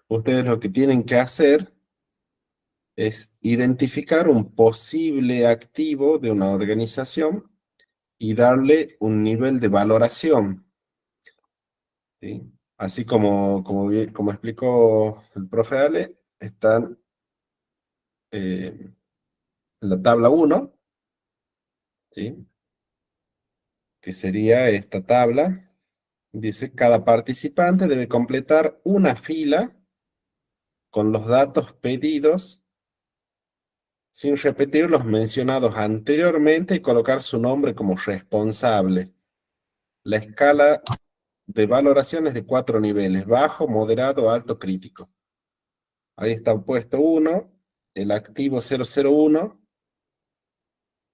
Ustedes lo que tienen que hacer es identificar un posible activo de una organización y darle un nivel de valoración, ¿sí? Así como explicó el profe Ale, están en la tabla 1, ¿sí? Que sería esta tabla. Dice, cada participante debe completar una fila con los datos pedidos sin repetir los mencionados anteriormente y colocar su nombre como responsable. La escala de valoración es de 4 niveles, bajo, moderado, alto, crítico. Ahí está puesto 1, el activo 001,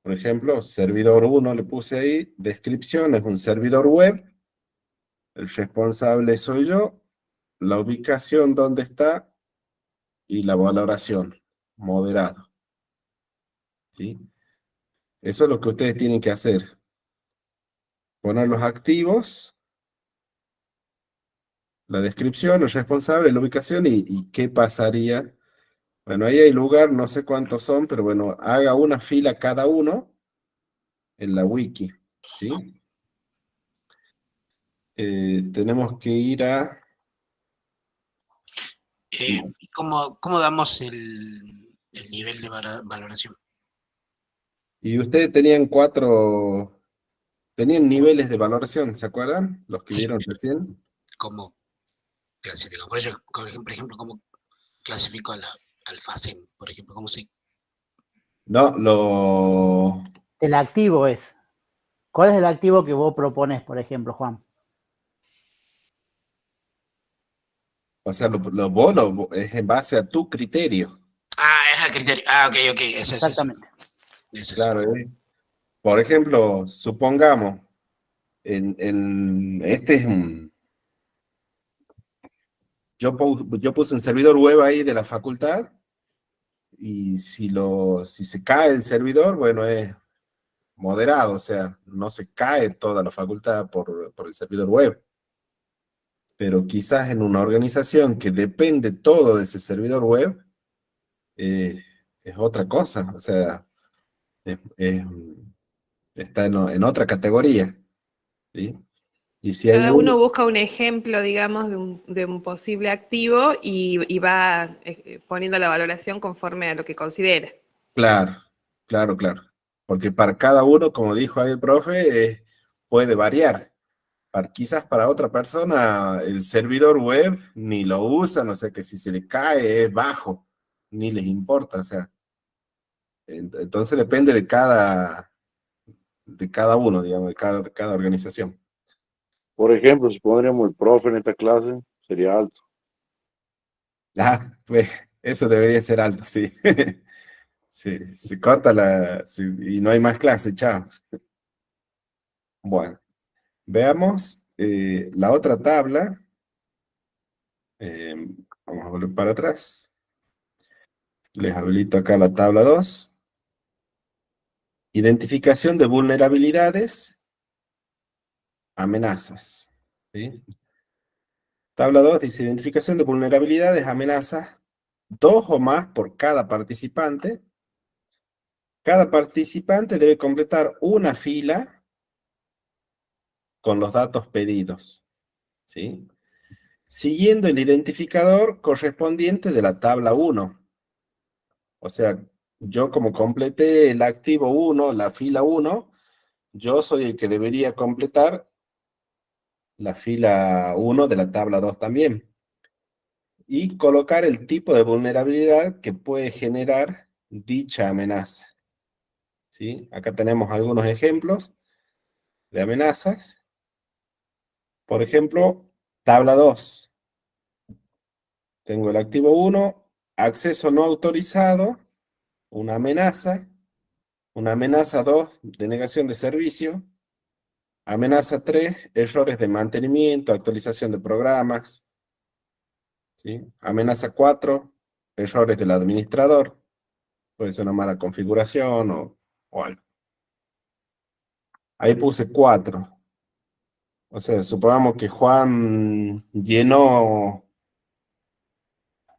por ejemplo, servidor 1 le puse ahí, descripción es un servidor web, el responsable soy yo, la ubicación donde está y la valoración, moderado. ¿Sí? Eso es lo que ustedes tienen que hacer. Poner los activos, la descripción, el responsable, la ubicación y qué pasaría. Bueno, ahí hay lugar, no sé cuántos son, pero bueno, haga una fila cada uno en la wiki, ¿sí? Tenemos que ir a... ¿Cómo damos el nivel de valoración? Y ustedes tenían niveles de valoración, ¿se acuerdan? Los que Sí. vieron recién. ¿Cómo clasifico? Por eso, por ejemplo, ¿cómo clasifico al FACEM? Por ejemplo, ¿cómo se...? No, El activo es. ¿Cuál es el activo que vos propones, por ejemplo, Juan? o sea, es en base a tu criterio. Ah, es el criterio. Ah, ok, eso. Exactamente. Eso. Claro, por ejemplo, supongamos, este es un... Yo puse un servidor web ahí de la facultad y si se cae el servidor, bueno, es moderado, o sea, no se cae toda la facultad por el servidor web. Pero quizás en una organización que depende todo de ese servidor web, es otra cosa, o sea, está en otra categoría, ¿sí? Y si hay Cada uno, uno busca un ejemplo, digamos, de un posible activo y va poniendo la valoración conforme a lo que considera. claro, claro, porque para cada uno, como dijo ahí el profe, puede variar. Quizás para otra persona el servidor web ni lo usan, o sea que si se le cae es bajo, ni les importa, o sea, entonces depende de cada uno, digamos, de cada organización. Por ejemplo, si pondríamos el profe en esta clase, sería alto. Ah, pues eso debería ser alto, sí. Sí, se corta y no hay más clase, chao. Bueno, veamos la otra tabla. Eh, Vamos a volver para atrás. Les habilito acá la tabla 2. Identificación de vulnerabilidades, amenazas. ¿Sí? Tabla 2 dice identificación de vulnerabilidades, amenazas, 2 o más por cada participante. Cada participante debe completar una fila con los datos pedidos, ¿sí? Siguiendo el identificador correspondiente de la tabla 1. O sea, yo como completé el activo 1, la fila 1, yo soy el que debería completar la fila 1 de la tabla 2 también. Y colocar el tipo de vulnerabilidad que puede generar dicha amenaza. ¿Sí? Acá tenemos algunos ejemplos de amenazas. Por ejemplo, tabla 2. Tengo el activo 1, acceso no autorizado, una amenaza 2, denegación de servicio, amenaza 3, errores de mantenimiento, actualización de programas, ¿sí? Amenaza 4, errores del administrador, puede ser una mala configuración o algo. Ahí puse 4. O sea, supongamos que Juan llenó,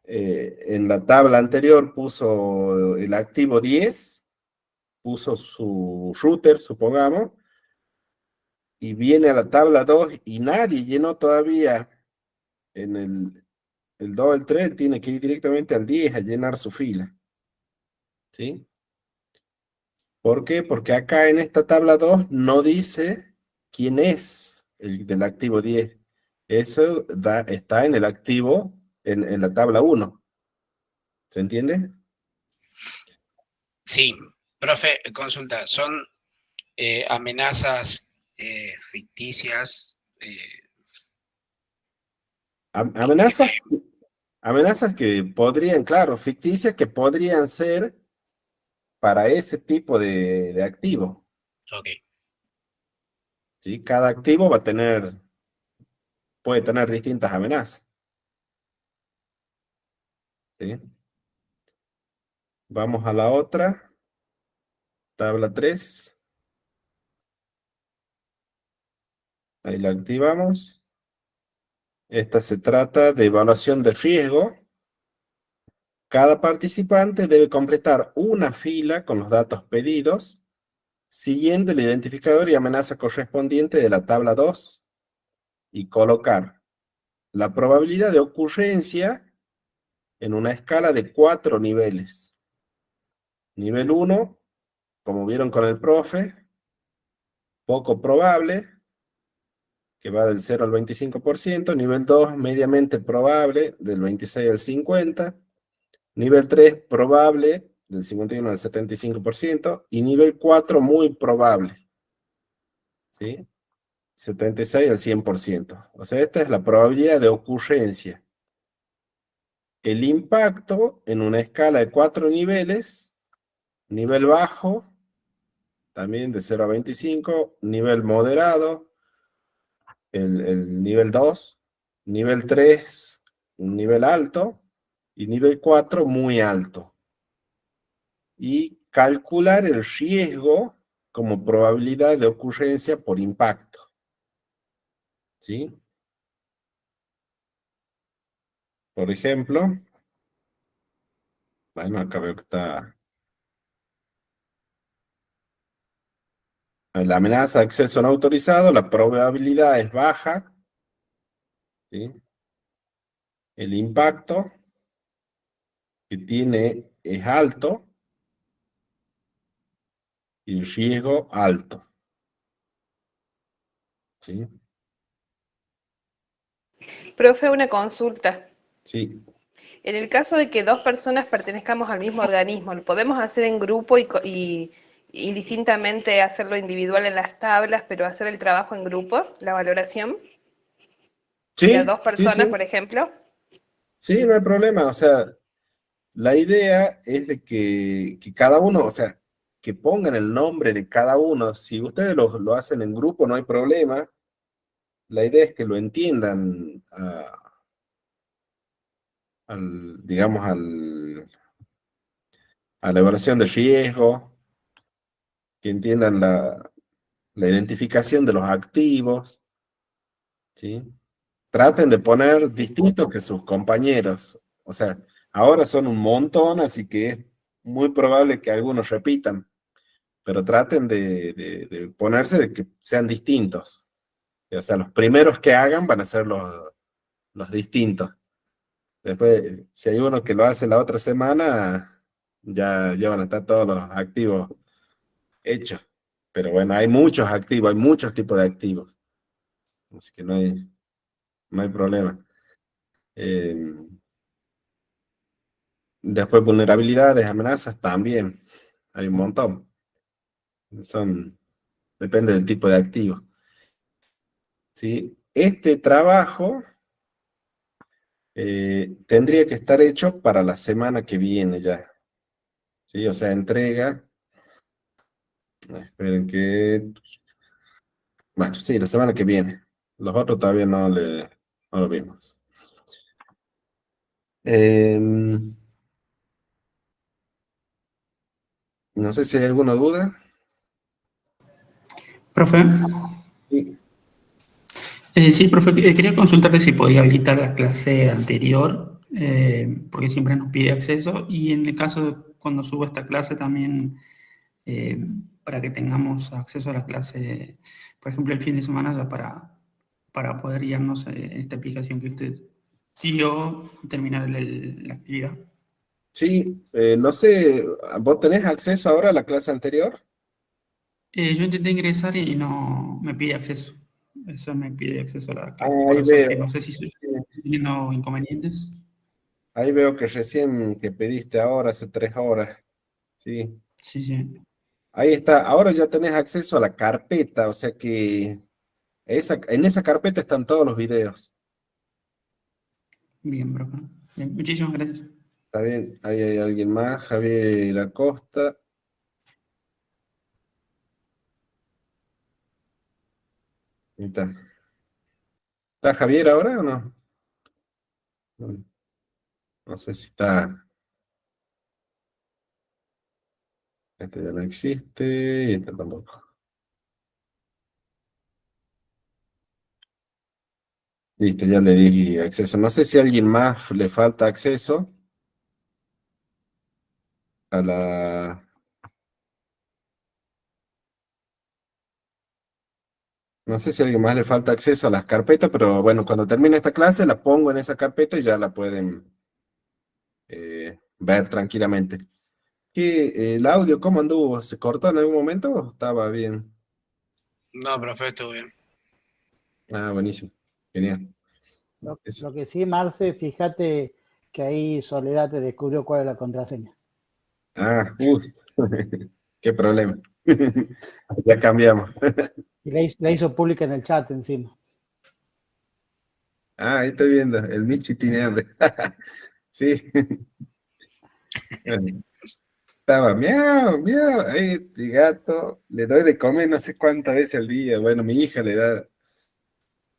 en la tabla anterior puso el activo 10, puso su router, supongamos, y viene a la tabla 2 y nadie llenó todavía en el 2, el 3, tiene que ir directamente al 10 a llenar su fila. ¿Sí? ¿Por qué? Porque acá en esta tabla 2 no dice quién es el del activo 10. Eso está en el activo, en la tabla 1. ¿Se entiende? Sí, profe, consulta, ¿son amenazas ficticias? Amenazas que podrían, claro, ficticias que podrían ser para ese tipo de activo. Ok. ¿Sí? Cada activo puede tener distintas amenazas. ¿Sí? Vamos a la otra, tabla 3. Ahí la activamos. Esta se trata de evaluación de riesgo. Cada participante debe completar una fila con los datos pedidos, siguiendo el identificador y amenaza correspondiente de la tabla 2 y colocar la probabilidad de ocurrencia en una escala de 4 niveles. Nivel 1, como vieron con el profe, poco probable, que va del 0 al 25%, nivel 2, mediamente probable, del 26 al 50%, nivel 3, probable, del 51 al 75%, y nivel 4, muy probable, ¿sí? 76 al 100%. O sea, esta es la probabilidad de ocurrencia. El impacto en una escala de 4 niveles, nivel bajo, también de 0 a 25, nivel moderado, el nivel 2, nivel 3, un nivel alto, y nivel 4, muy alto. Y calcular el riesgo como probabilidad de ocurrencia por impacto. ¿Sí? Por ejemplo, bueno, acá veo que está la amenaza de acceso no autorizado, la probabilidad es baja, ¿sí? El impacto que tiene es alto y el riesgo alto, ¿sí? Profe, una consulta. Sí. En el caso de que dos personas pertenezcamos al mismo organismo, ¿lo podemos hacer en grupo y indistintamente hacerlo individual en las tablas, pero hacer el trabajo en grupo, la valoración? De a Sí, dos sí, personas, sí. por ejemplo. Sí, no hay problema. O sea, la idea es de que cada uno, o sea, que pongan el nombre de cada uno. Si ustedes lo hacen en grupo, no hay problema. La idea es que lo entiendan digamos, a la evaluación de riesgo, que entiendan la identificación de los activos, ¿sí? Traten de poner distintos que sus compañeros. O sea, ahora son un montón, así que es muy probable que algunos repitan, pero traten de ponerse de que sean distintos. O sea, los primeros que hagan van a ser los distintos. Después, si hay uno que lo hace la otra semana, ya van a estar todos los activos hechos. Pero bueno, hay muchos activos, hay muchos tipos de activos. Así que no hay problema. Después vulnerabilidades, amenazas también. Hay un montón. Depende del tipo de activo. ¿Sí? Este trabajo tendría que estar hecho para la semana que viene ya. ¿Sí? O sea, entrega. Esperen que... Bueno, sí, la semana que viene. Los otros todavía no lo vimos. No sé si hay alguna duda. Profe, Sí. sí, profe, quería consultarle si podía habilitar la clase anterior, porque siempre nos pide acceso, y en el caso de cuando subo esta clase también, para que tengamos acceso a la clase, por ejemplo, el fin de semana, ya para poder guiarnos en esta aplicación que usted dio, terminar la actividad. Sí, no sé, ¿vos tenés acceso ahora a la clase anterior? Yo intenté ingresar y no me pide acceso. Eso me pide acceso a la clase. Por Ahí eso es que veo. no sé si estoy teniendo inconvenientes. Ahí veo que recién que pediste ahora, hace 3 horas. Sí. Sí, sí. Ahí está. Ahora ya tenés acceso a la carpeta, o sea que en esa carpeta están todos los videos. Bien, profe. Bien, muchísimas gracias. Está bien, ahí hay alguien más, Javier Acosta. Ahí está. ¿Está Javier ahora o no? No sé si está. Este ya no existe y este tampoco. Listo, ya le di acceso. No sé si a alguien más le falta acceso a la... No sé si a alguien más le falta acceso a las carpetas, pero bueno, cuando termine esta clase la pongo en esa carpeta y ya la pueden ver tranquilamente. ¿El audio cómo anduvo? ¿Se cortó en algún momento o estaba bien? No, profe, estuvo bien. Ah, buenísimo. Genial. Lo que sí, Marce, fíjate que ahí Soledad te descubrió cuál es la contraseña. Ah, qué problema. Ya cambiamos. Y la hizo pública en el chat encima. Ah, ahí estoy viendo. El Michi tiene hambre. Sí. Estaba miau, miau. Ahí, este gato, le doy de comer no sé cuántas veces al día. Bueno, mi hija le da,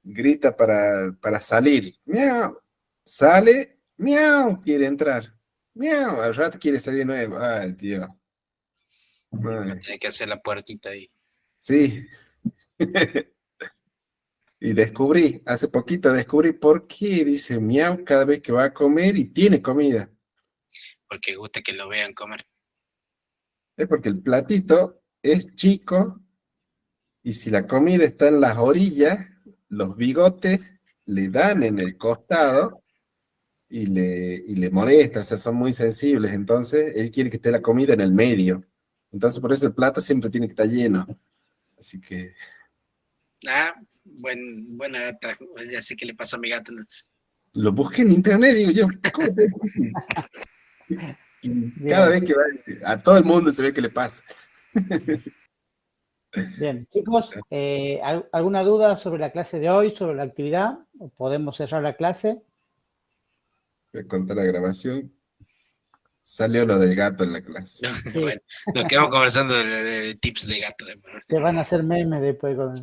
grita para salir. Miau. Sale, miau, quiere entrar. Miau, al rato quiere salir de nuevo. Ay, Dios. Ay, Tiene que hacer la puertita ahí. sí. Y hace poquito descubrí por qué dice miau cada vez que va a comer y tiene comida. Porque gusta que lo vean comer. Es porque el platito es chico y si la comida está en las orillas, los bigotes le dan en el costado y le molesta, o sea, son muy sensibles. Entonces, él quiere que esté la comida en el medio. Entonces, por eso el plato siempre tiene que estar lleno. Así que... Ah, buena data. Ya sé qué le pasa a mi gato. Entonces. Lo busqué en internet, digo yo, ¿cómo puede ser? Cada vez que va, a todo el mundo se ve que le pasa. Bien, chicos, ¿alguna duda sobre la clase de hoy, sobre la actividad? ¿Podemos cerrar la clase? Voy a cortar la grabación. Salió lo del gato en la clase. Sí. Bueno, nos quedamos conversando de tips de gato. Te van a hacer memes después con...